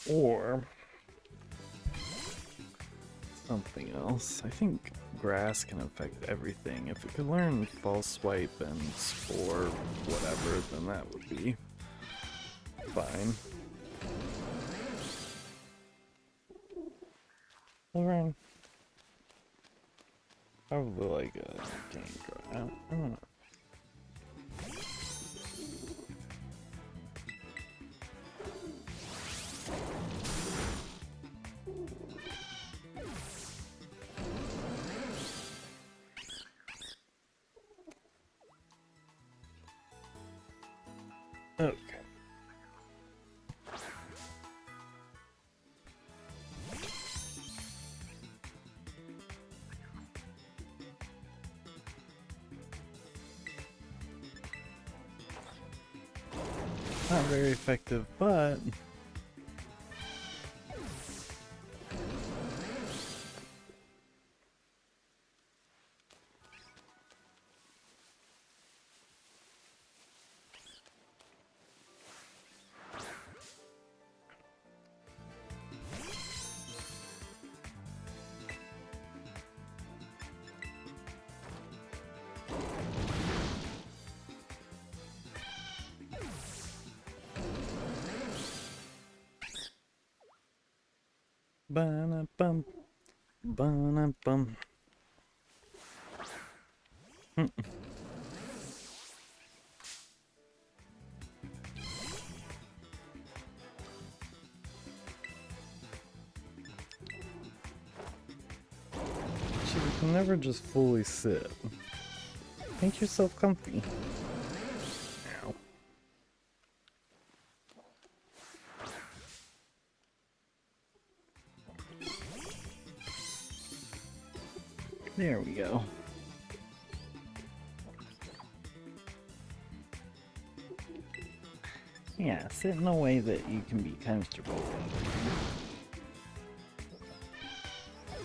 or something else. I think grass can affect everything. If it could learn False Swipe and Spore, whatever, then that would be fine. Or probably like a game draw. I don't know. Okay. Not very effective, but ba-na-bum, ba-na-bum. You can never just fully sit. Make yourself comfy. Ow. There we go. Yeah, sit in a way that you can be comfortable.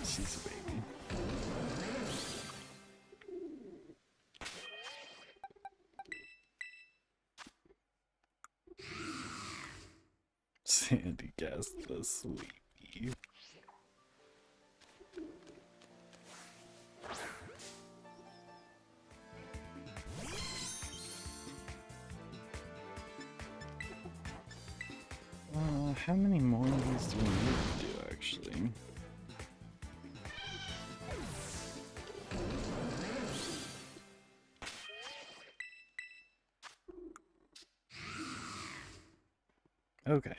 She's a baby. Sandy guessed the sleepy. How many more of these do we need to do, actually? Okay.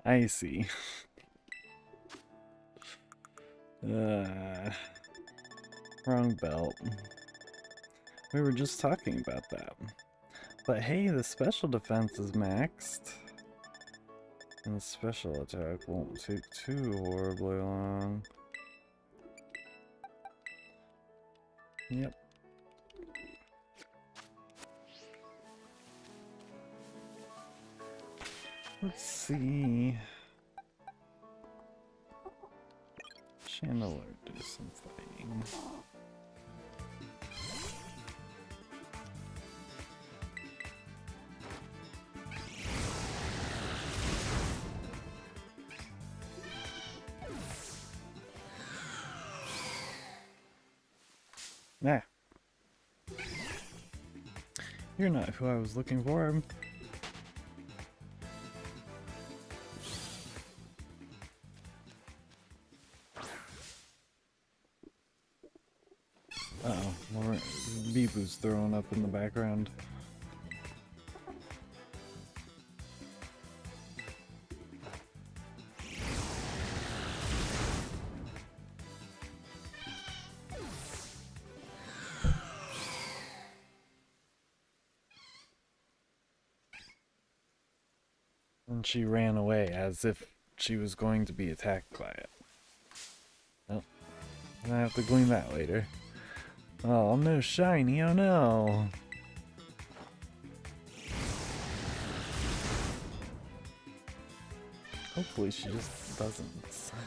I see. Wrong belt. We were just talking about that. But hey, the special defense is maxed. And the special attack won't take too horribly long. Yep. Let's see. Chandler do some fighting. Nah. You're not who I was looking for. Uh-oh, Bibu's throwing up in the background. And she ran away as if she was going to be attacked by it. Oh, I have to glean that later. Oh, no shiny, oh no! Hopefully she just doesn't suck.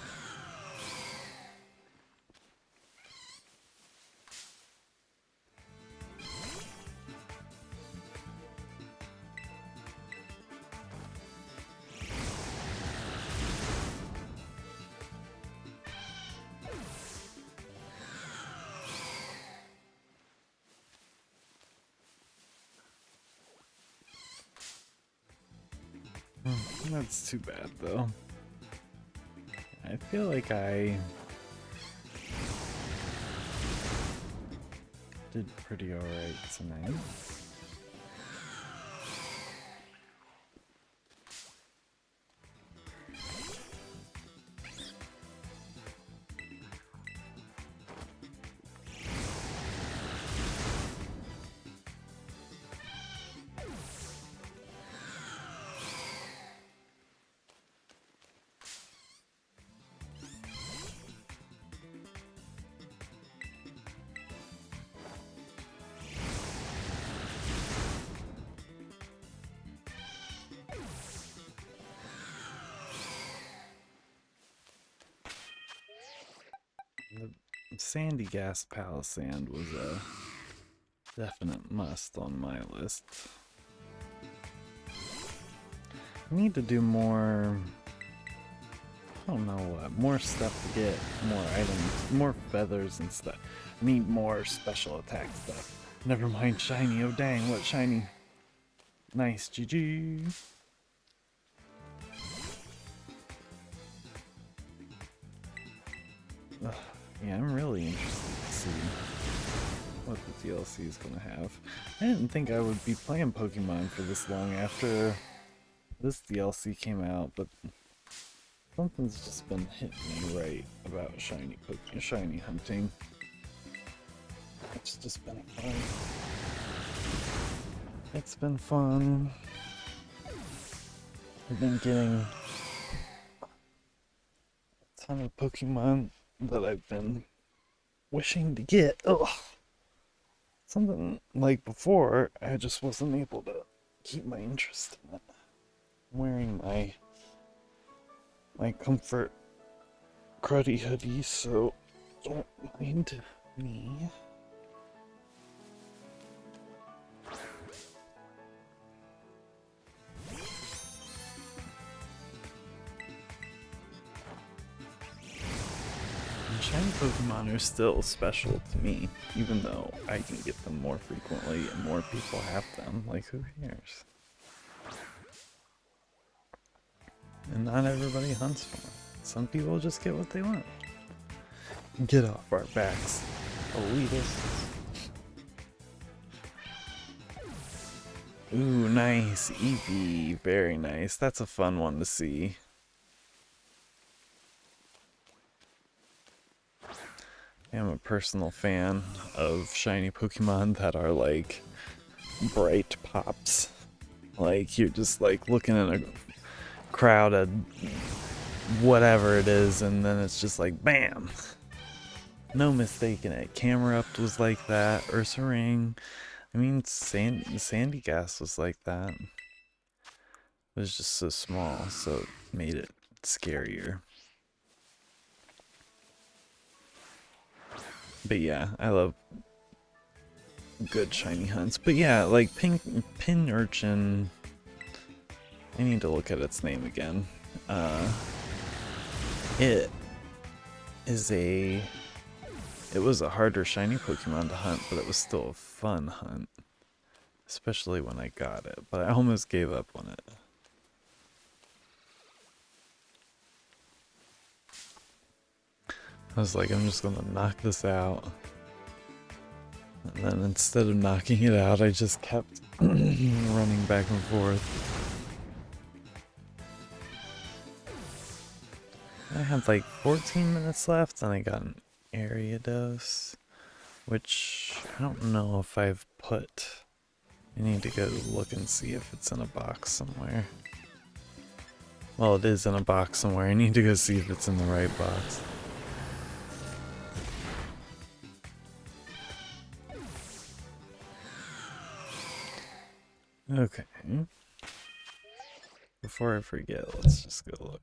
That's too bad, though. I feel like I did pretty alright tonight. The Sandy Gas Palisand was a definite must on my list. I need to do more, I don't know what, more stuff to get more items, more feathers and stuff. I need more special attack stuff. Never mind shiny, oh dang, what shiny. Nice, GG. Ugh, yeah, I'm really interested to see what the DLC is gonna have. I didn't think I would be playing Pokemon for this long after this DLC came out, but something's just been hitting me right about shiny hunting. It's just been fun. It's been fun. I've been getting a ton of Pokemon that I've been wishing to get. Ugh. Something like before, I just wasn't able to keep my interest in it. I'm wearing my comfort cruddy hoodie, so don't mind me. Shiny Pokemon are still special to me, even though I can get them more frequently and more people have them. Like, who cares? And not everybody hunts for them. Some people just get what they want. Get off our backs, elitists. Ooh, nice. Eevee. Very nice. That's a fun one to see. I'm a personal fan of shiny Pokemon that are like bright pops. Like you're just like looking at a crowd of whatever it is and then it's just like BAM! No mistaking it. Camerupt was like that. Ursaring. I mean Sandy Gas was like that. It was just so small, so it made it scarier. But yeah, I love good shiny hunts. But yeah, like Pin Urchin, I need to look at its name again. It was a harder shiny Pokemon to hunt, but it was still a fun hunt. Especially when I got it, but I almost gave up on it. I was like, I'm just gonna knock this out. And then instead of knocking it out, I just kept running back and forth. I had like 14 minutes left and I got an area dose, which I don't know if I've put. I need to go look and see if it's in a box somewhere. Well, it is in a box somewhere. I need to go see if it's in the right box. Okay. Before I forget, let's just go look.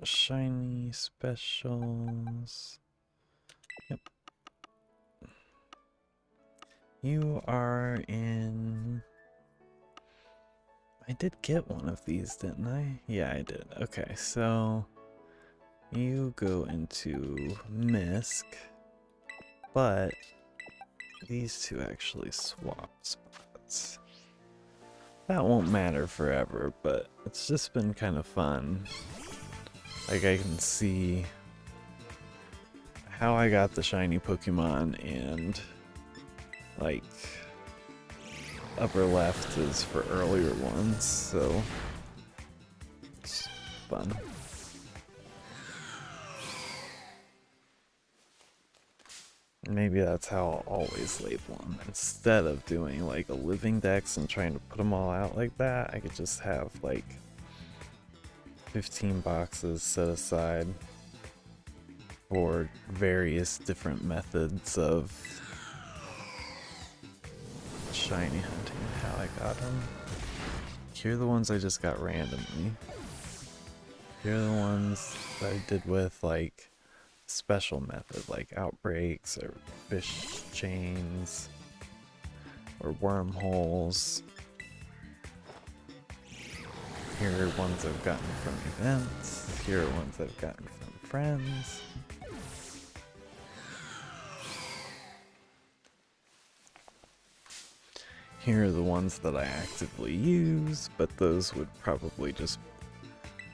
Shiny specials. Yep. You are in... I did get one of these, didn't I? Yeah, I did. Okay, so... You go into Misk, but these two actually swap spots. That won't matter forever, but it's just been kind of fun. Like, I can see how I got the shiny Pokemon, and like upper left is for earlier ones, so it's fun. Maybe that's how I'll always label them. Instead of doing like a living dex and trying to put them all out like that, I could just have like 15 boxes set aside for various different methods of shiny hunting and how I got them. Here are the ones I just got randomly. Here are the ones that I did with like special method, like outbreaks or fish chains or wormholes. Here are ones I've gotten from events. Here are ones I've gotten from friends. Here are the ones that I actively use, but those would probably just...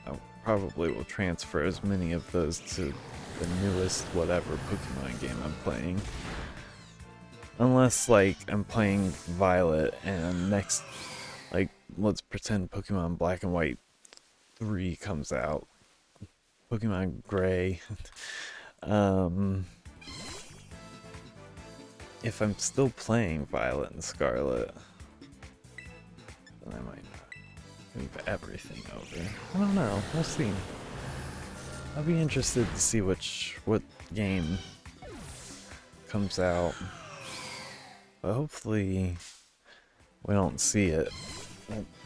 I probably will transfer as many of those to the newest whatever Pokemon game I'm playing. Unless, like, I'm playing Violet and next... Like, let's pretend Pokemon Black and White 3 comes out. Pokemon Gray. If I'm still playing Violet and Scarlet, then I might not move everything over. I don't know. We'll see. I'll be interested to see what game comes out. But hopefully we don't see it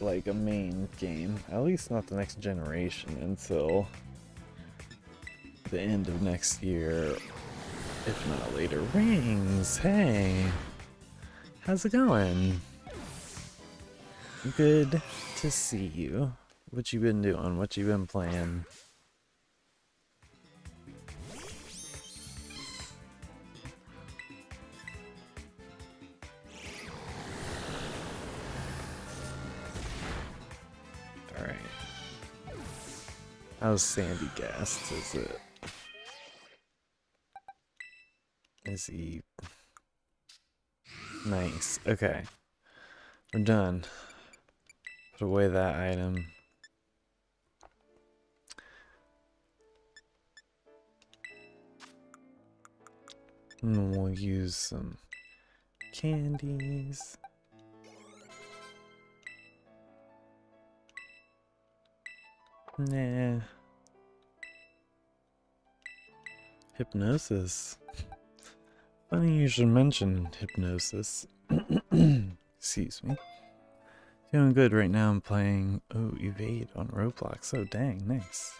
like a main game. At least not the next generation until the end of next year. If not later. Rings! Hey! How's it going? Good to see you. What you been doing? What you been playing? Alright. How's Sandy Gast? Is he... Nice. Okay. We're done. Put away that item. And we'll use some candies. Nah. Hypnosis. Funny you should mention hypnosis. Excuse me. Doing good right now. I'm playing Evade on Roblox. Oh dang, nice.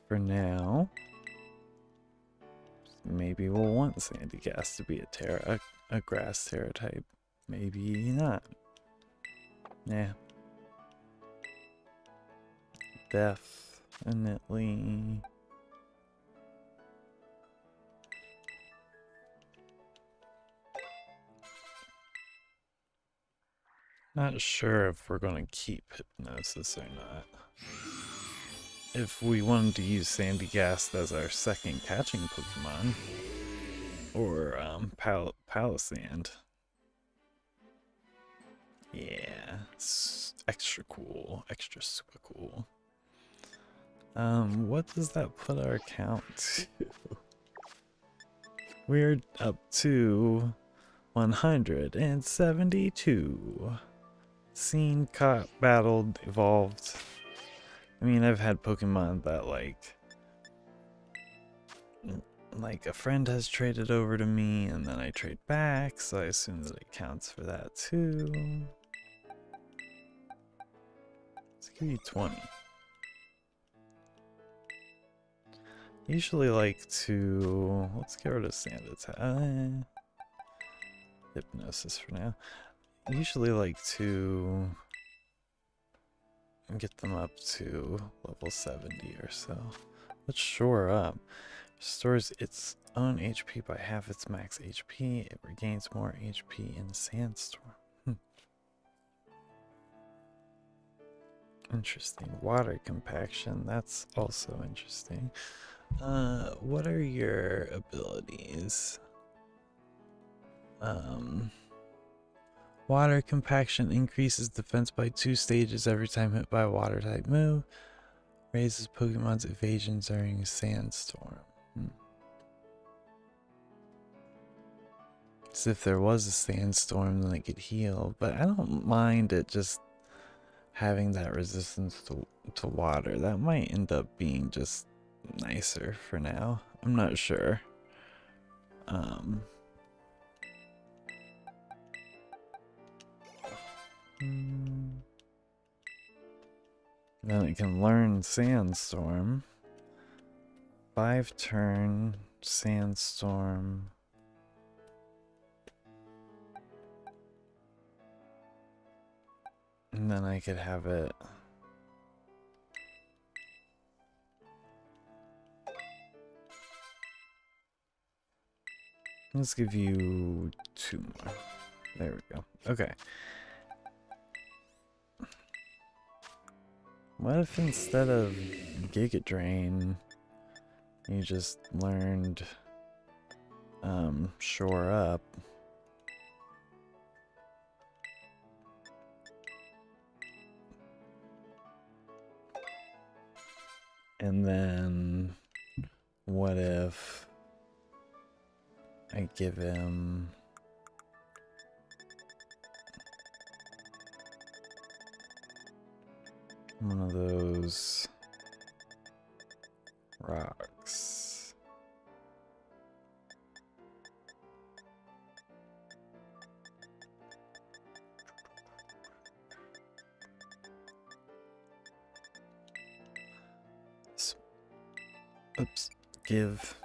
For now, maybe we'll want Sandy Gas to be a Tera, a grass Tera type. Maybe not. Yeah. Definitely. Not sure if we're going to keep Hypnosis or not. If we wanted to use Sandy Gast as our second catching Pokemon, or Palisand. Yeah, it's extra cool, extra super cool. What does that put our count to? We're up to 172. Seen, caught, battled, evolved. I mean, I've had Pokemon that like a friend has traded over to me and then I trade back, so I assume that it counts for that too. Let's give you 20. Usually like to... let's get rid of sand attack. Hypnosis for now. Usually like to get them up to level 70 or so. Let's shore up. Restores its own HP by half its max HP. It regains more HP in Sandstorm. Interesting. Water compaction. That's also interesting. What are your abilities? Water compaction increases defense by 2 stages every time hit by a water type move. Raises Pokemon's evasion during Sandstorm. So if there was a sandstorm, then it could heal, but I don't mind it just having that resistance to water. That might end up being just nicer for now. I'm not sure. Then it can learn Sandstorm. 5-turn Sandstorm. And then I could have it. Let's give you 2 more. There we go. Okay. What if instead of Giga Drain, you just learned Shore Up? And then what if I give him one of those rocks? Oops, give.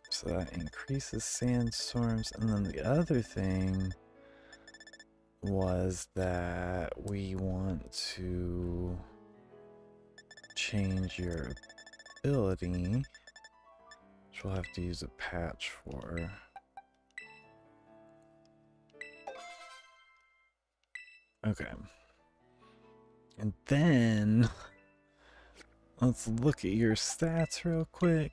So that increases sandstorms, and then the other thing was that we want to change your ability, which we'll have to use a patch for. Okay. And then let's look at your stats real quick.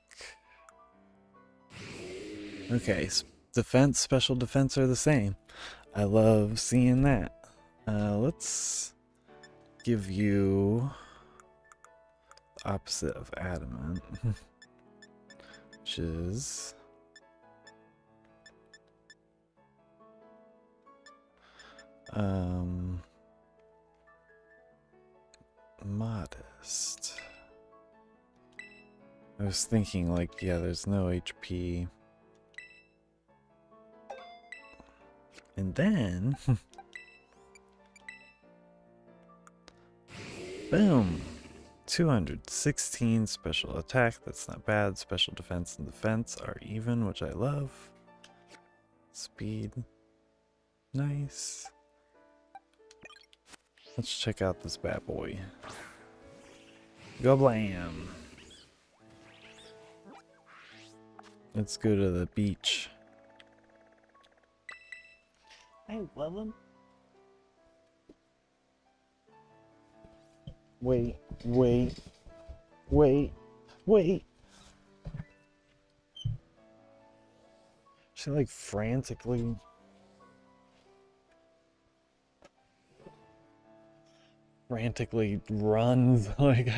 Okay, defense, special defense are the same. I love seeing that. Let's give you the opposite of adamant, which is modest. I was thinking like, yeah, there's no HP. And then, boom, 216 special attack. That's not bad. Special defense and defense are even, which I love. Speed, nice. Let's check out this bad boy. Go blam. Let's go to the beach. I love him. Wait. She like frantically runs like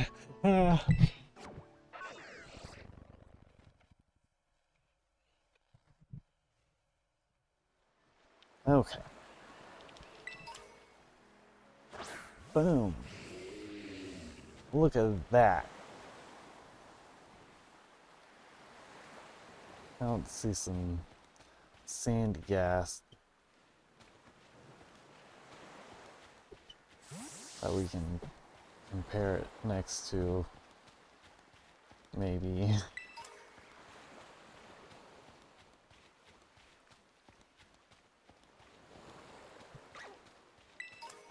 Okay. Boom. Look at that. I want to see some sandy gas that we can compare it next to, maybe.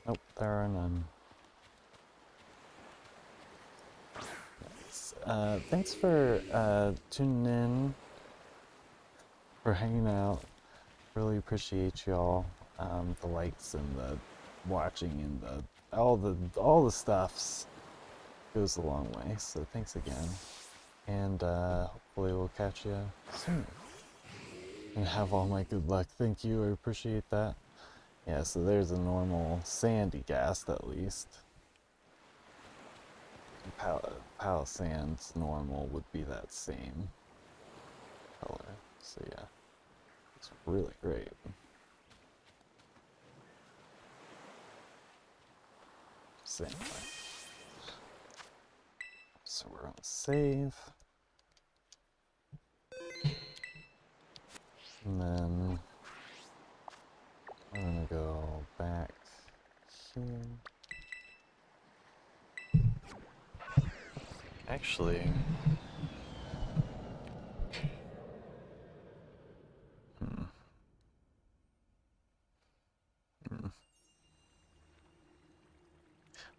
Nope, there are none. Thanks for tuning in, for hanging out. Really appreciate y'all. The likes and the watching and all the stuffs goes a long way. So thanks again, and hopefully we'll catch you soon. And have all my good luck. Thank you. I appreciate that. Yeah. So there's a normal sandy ghast at least. Palo Sands normal would be that same color. So yeah, it's really great. Same way. So we're gonna save. And then we're gonna go back here. Actually,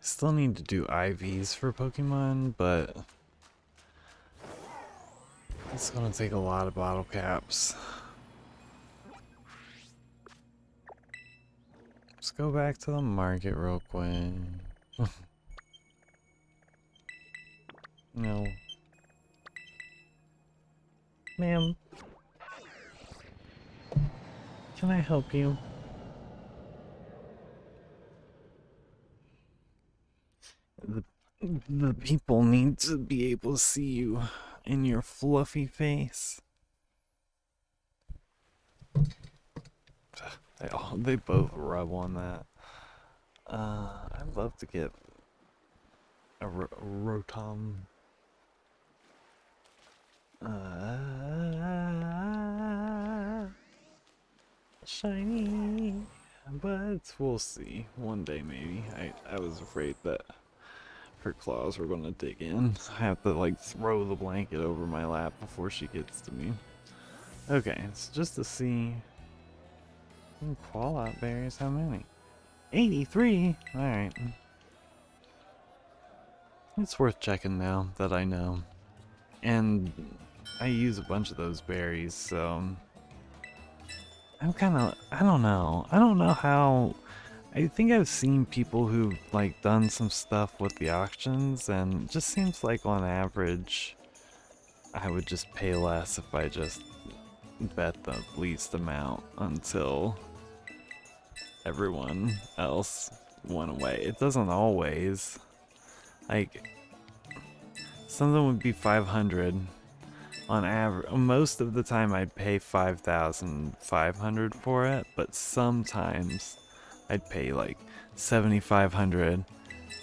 still need to do IVs for Pokemon, but it's gonna take a lot of bottle caps. Let's go back to the market real quick. No. Ma'am. Can I help you? The people need to be able to see you in your fluffy face. They both rub on that. I'd love to get a Rotom. Shiny, but we'll see. One day maybe. I was afraid that her claws were gonna dig in. I have to like throw the blanket over my lap before she gets to me. Okay, it's just to see. Qual-out berries, how many? 83? Alright. It's worth checking now that I know. And I use a bunch of those berries, so I'm kinda, I don't know how. I think I've seen people who've like done some stuff with the auctions, and it just seems like on average I would just pay less if I just bet the least amount until everyone else went away. It doesn't always. Like, something would be 500 on average. Most of the time I'd pay 5,500 for it, but sometimes I'd pay like 7,500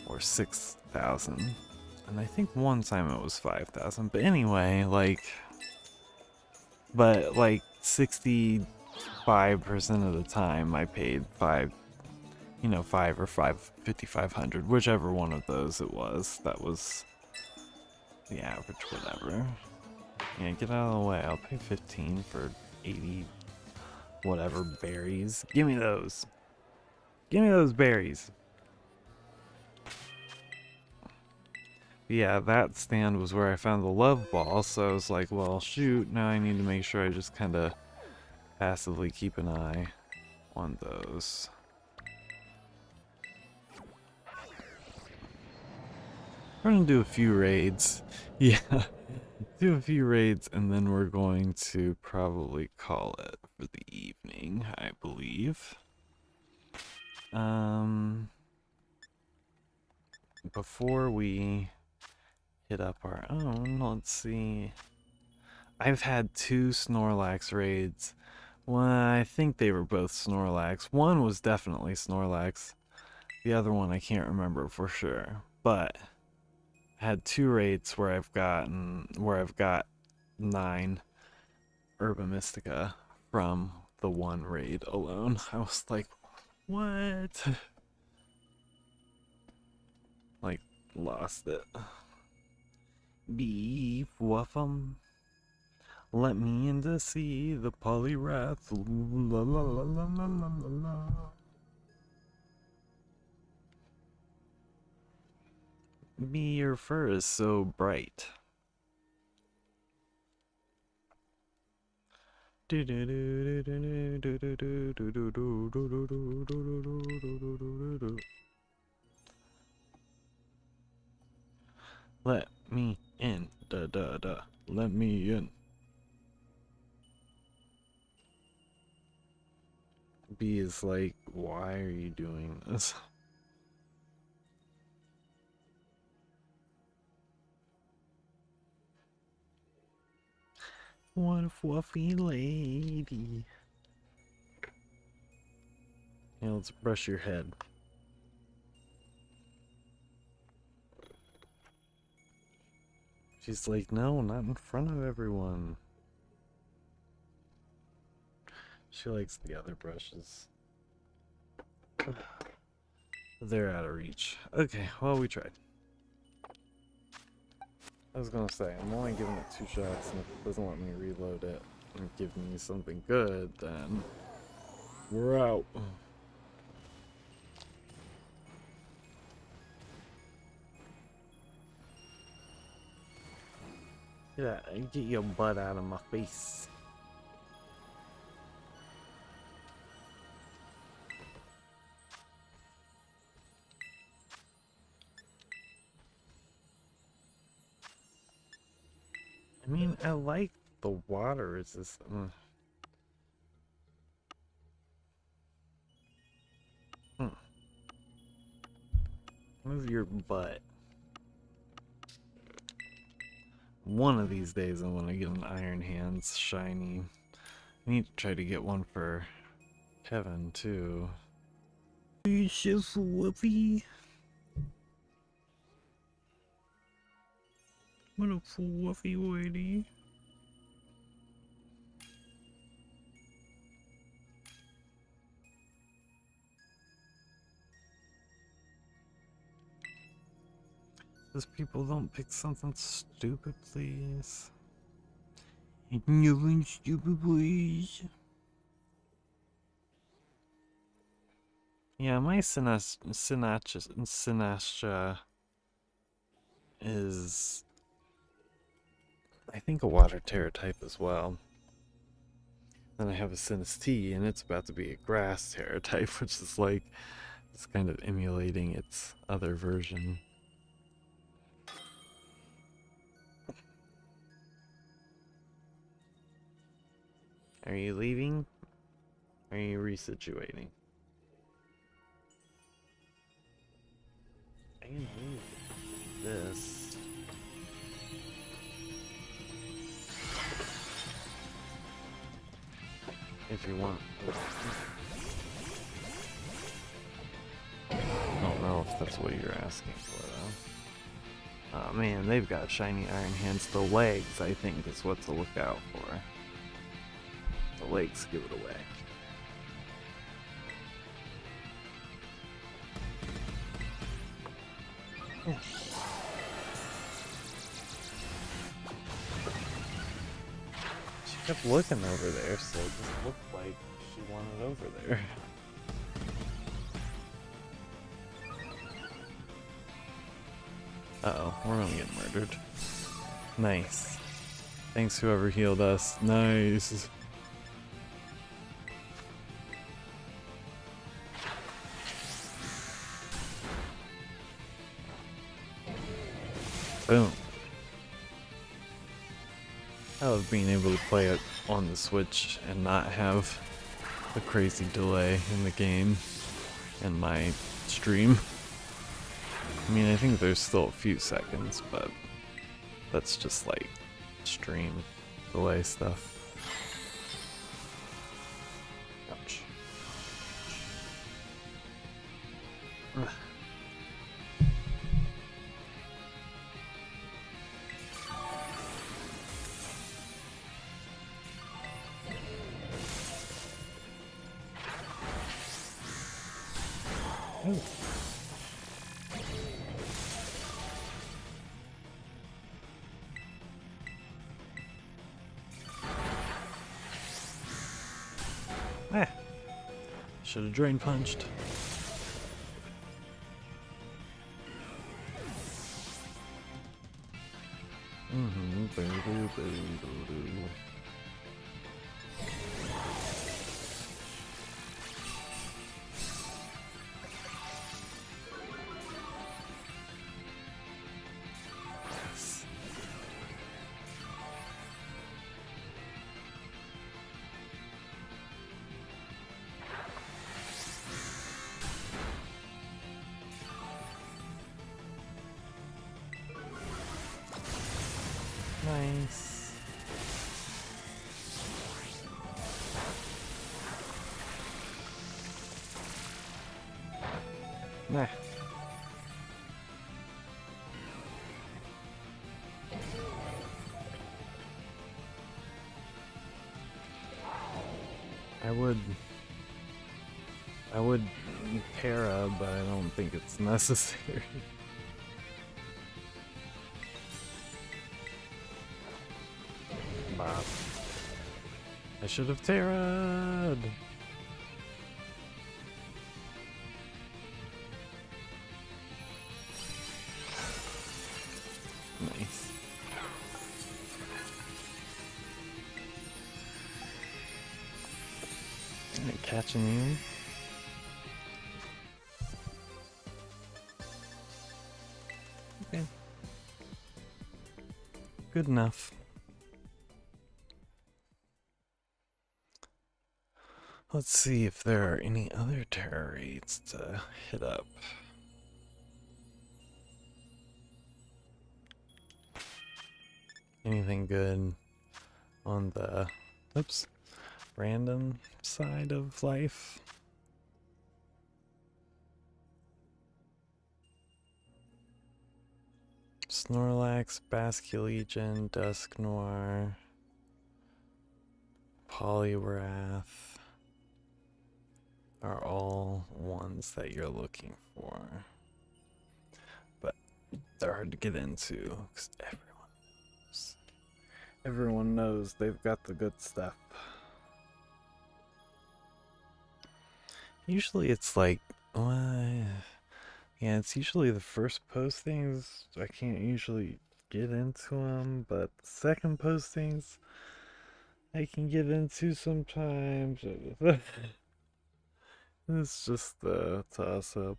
or 6,000. And I think one time it was 5,000. But anyway, like, 65% of the time I paid 5 or 5,500, whichever one of those it was. That was the average, whatever. Yeah, get out of the way. I'll pay 15 for 80 whatever berries. Give me those. Give me those berries. Yeah, that stand was where I found the love ball, so I was like, well, shoot, now I need to make sure I just kind of passively keep an eye on those. We're gonna do a few raids. Yeah, do a few raids, and then we're going to probably call it for the evening, I believe. Before we hit up our own, let's see. I've had 2 Snorlax raids Well, I think they were both Snorlax. One was definitely Snorlax. The other one I can't remember for sure. But I had two raids where I've got 9 Herba Mystica from the one raid alone. I was like, what? Like, lost it. Beef waffum. Let me in to see the Poliwrath. La la la la la la la la. Me, your fur is so bright. Let me in, da da da. Let me in. B is like, why are you doing this? What a fluffy lady. Yeah, let's brush your head. She's like, no, not in front of everyone. She likes the other brushes. They're out of reach. Okay, well, we tried. I was gonna say, I'm only giving it 2 shots, and if it doesn't let me reload it and give me something good, then we're out. Get your butt out of my face. I mean, I like the water. It's just... Move your butt. One of these days I want to get an Iron Hands shiny. I need to try to get one for Kevin too. He's so fluffy. What a fluffy lady. Those people don't pick something stupid, please. Nothing stupid, please. Yeah, my Sinastra is, I think, a water Tera type as well. Then I have a Sinistee, and it's about to be a grass Tera type, which is like, it's kind of emulating its other version. Are you leaving? Or are you resituating? I can leave this. If you want. I don't know if that's what you're asking for, though. Oh man, they've got shiny Iron Hands. The legs, I think, is what to look out for. The legs give it away. She kept looking over there, so it just looked like she wanted over there. Uh-oh, we're gonna get murdered. Nice. Thanks whoever healed us. Nice. Boom. I love being able to play it on the Switch and not have a crazy delay in the game and my stream. I mean, I think there's still a few seconds, but that's just like stream delay stuff. Ugh. Ooh. Ah. Should have drain punched. Yes. Nice. Nah. I would Tera, but I don't think it's necessary. Bob. I should have Tera'd. Nice. Alright, catching you. Okay. Good enough. Let's see if there are any other Tera raids to hit up. Anything good on the random side of life? Snorlax, Basculegion, Dusknoir, Poliwrath are all ones that you're looking for. But they're hard to get into because everyone knows they've got the good stuff. Usually it's like, yeah, it's usually the first postings. I can't usually get into them, but the second postings I can get into sometimes. It's just a toss up.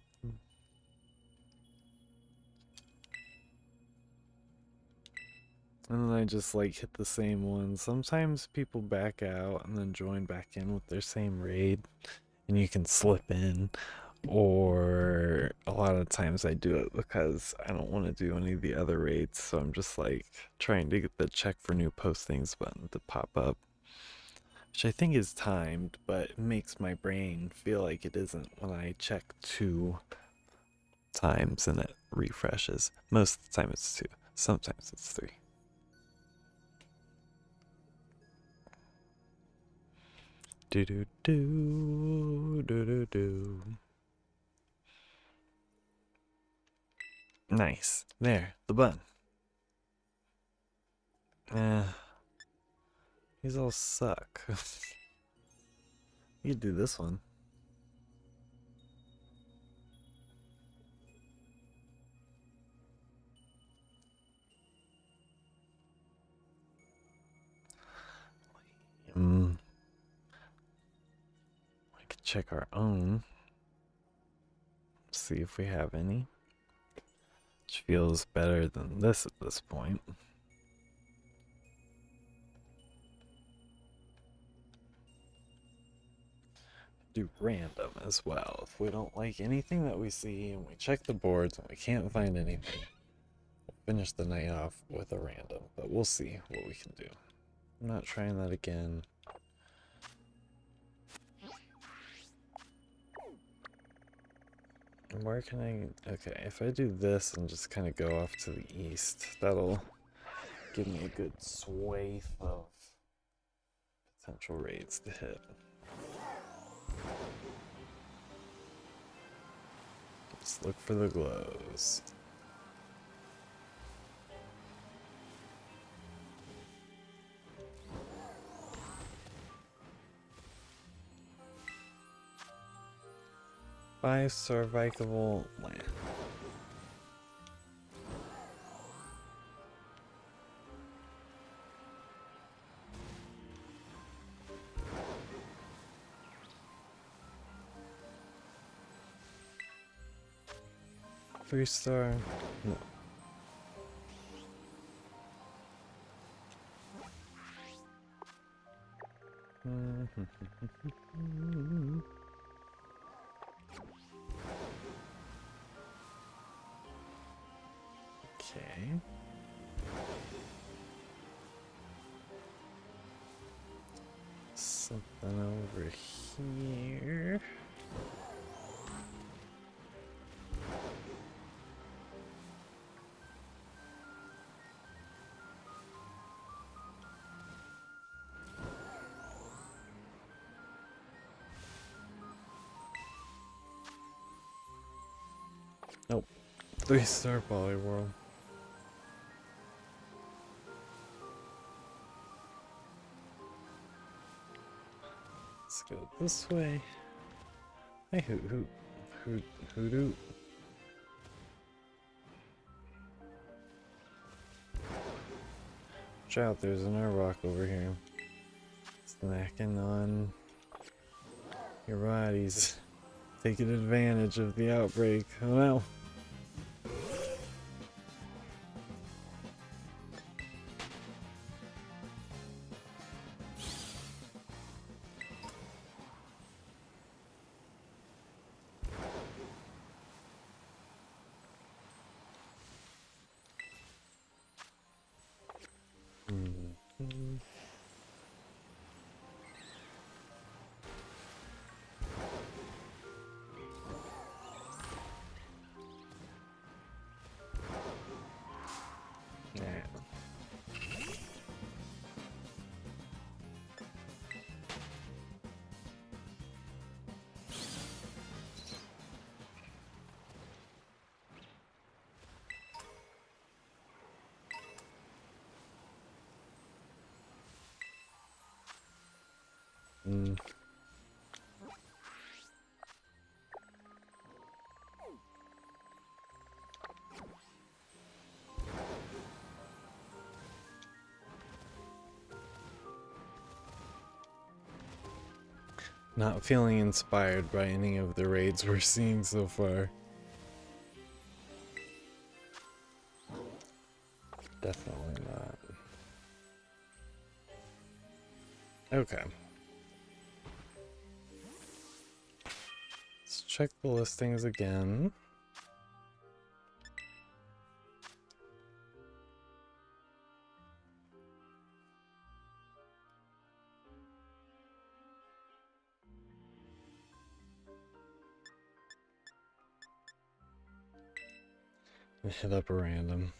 And then I just like hit the same one. Sometimes people back out and then join back in with their same raid, and you can slip in. Or a lot of times I do it because I don't want to do any of the other raids, so I'm just like trying to get the check for new postings button to pop up, which I think is timed, but it makes my brain feel like it isn't when I check 2 times and it refreshes. Most of the time it's 2, sometimes it's 3. Do do do do do do. Nice. There, the button. These all suck. You could do this one. We could check our own. See if we have any. Which feels better than this at this point. Do random as well. If we don't like anything that we see and we check the boards and we can't find anything, we'll finish the night off with a random. But we'll see what we can do. I'm not trying that again. Where can I... Okay, if I do this and just kind of go off to the east, that'll give me a good swathe of potential raids to hit. Let's look for the glows. By survivable land. Three-star. No. Okay. Something over here. Nope. Three-star Polyworld. Let's go this way. Hey, hoot. Watch out, there's an Arbok over here. Snacking on your bodies. Taking advantage of the outbreak. Oh no. Not feeling inspired by any of the raids we're seeing so far. Definitely not. Okay. Let's check the listings again. And hit up a random.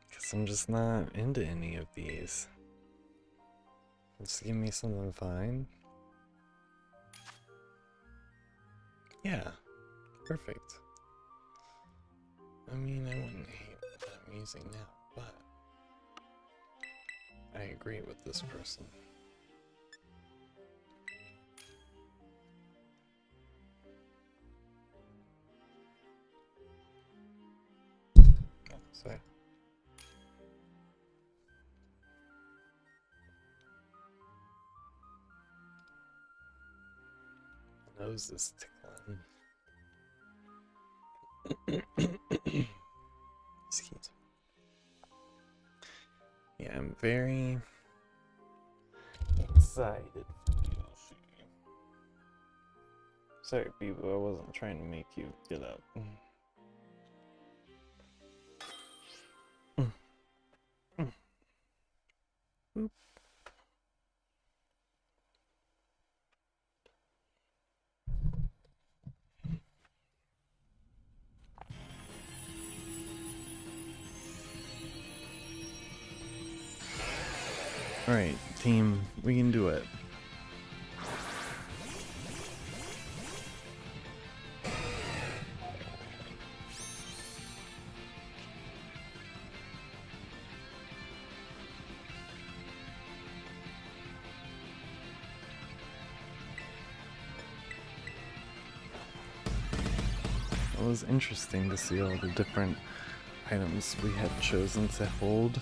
Because I'm just not into any of these. Just give me something fine. Yeah, perfect. I mean, I wouldn't hate what I'm using now, but I agree with this person. Sorry. Nose is tickling. Excuse me. Yeah, I'm very excited. Sorry, people, I wasn't trying to make you get up. Boop. Alright, team, we can do it. It was interesting to see all the different items we had chosen to hold.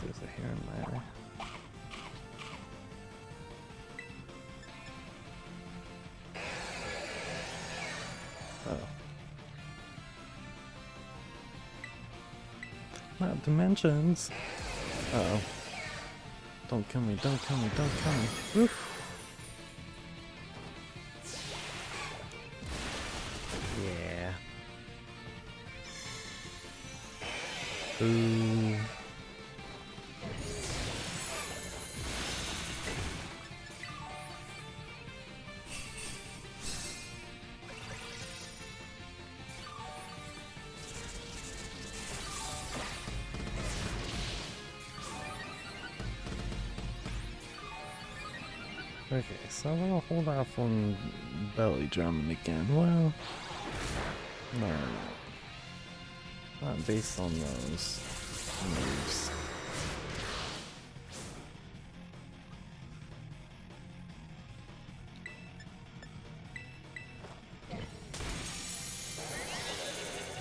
There's a hair in my eye. Oh. Not dimensions. Uh-oh. Don't kill me, don't kill me, don't kill me. Woof. Yeah. Ooh. Okay, so I'm gonna hold off on belly drumming again. Well, no, not based on those moves.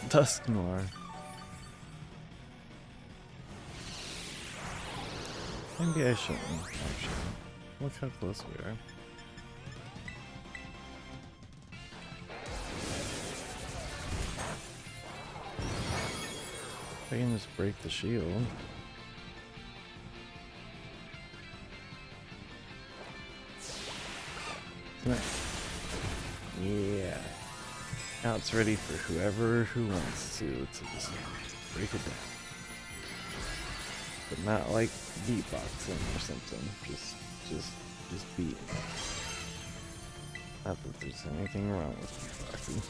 Dusknoir. Maybe I shouldn't, actually. Look how close we are. I can just break the shield. Yeah. Now it's ready for who wants to just break it down. But not like beatboxing or something. Just beat. Not that there's anything wrong with beatboxing.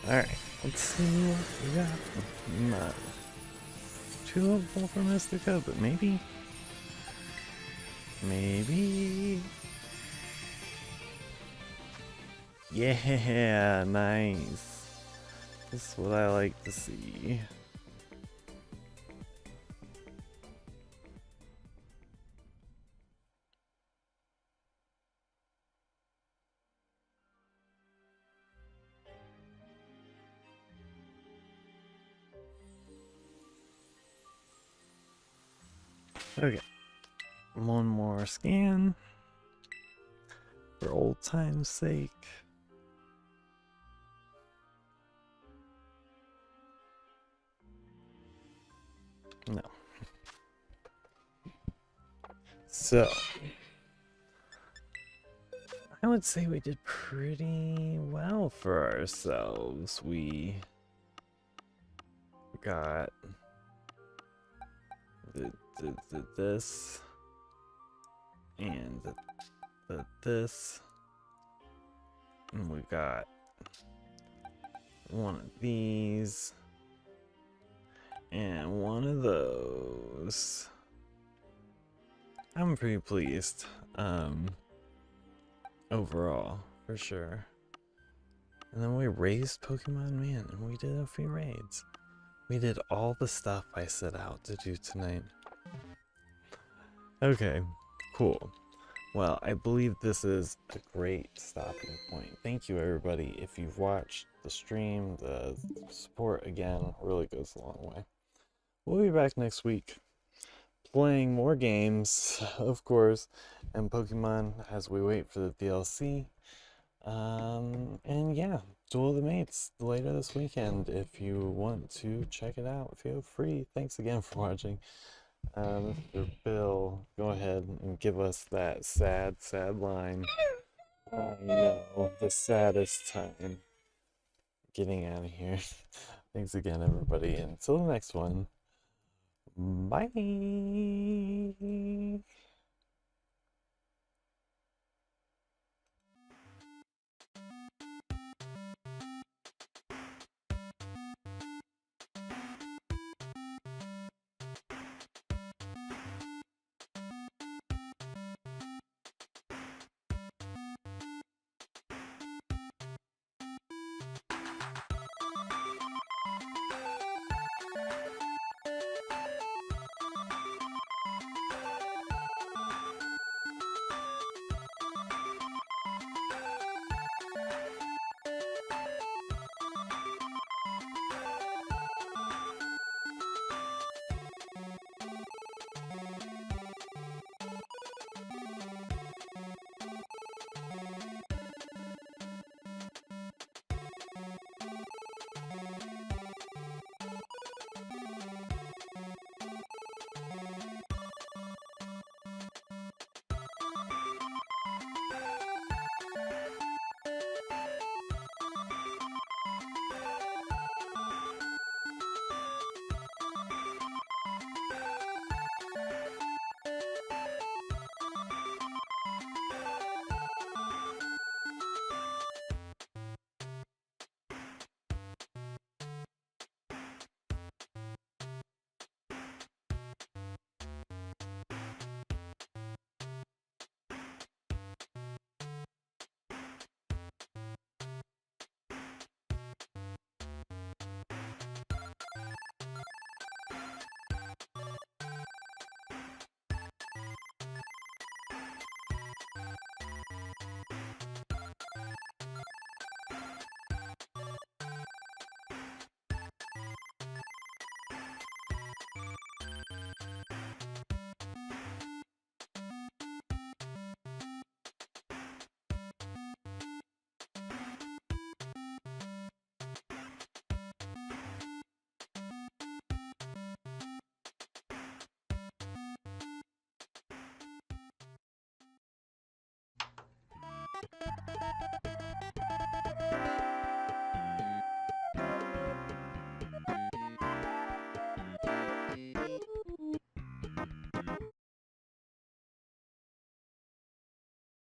Alright, let's see what we got. Not too hopeful for Mystica, but maybe. Maybe. Yeah, nice. This is what I like to see. Okay. One more scan. For old time's sake. No. So, I would say we did pretty well for ourselves. We got this and this, and we got one of these and one of those. I'm pretty pleased, overall, for sure. And then we raised Pokemon Man, and we did a few raids. We did all the stuff I set out to do tonight. Okay, cool. Well, I believe this is a great stopping point. Thank you, everybody. If you've watched the stream, the support, again, really goes a long way. We'll be back next week, playing more games, of course, and Pokemon as we wait for the DLC. And yeah, Duel of the Mates later this weekend. If you want to check it out, feel free. Thanks again for watching. Mr. Bill, go ahead and give us that sad line. I know, the saddest time. Getting out of here. Thanks again, everybody. Until the next one. Bye.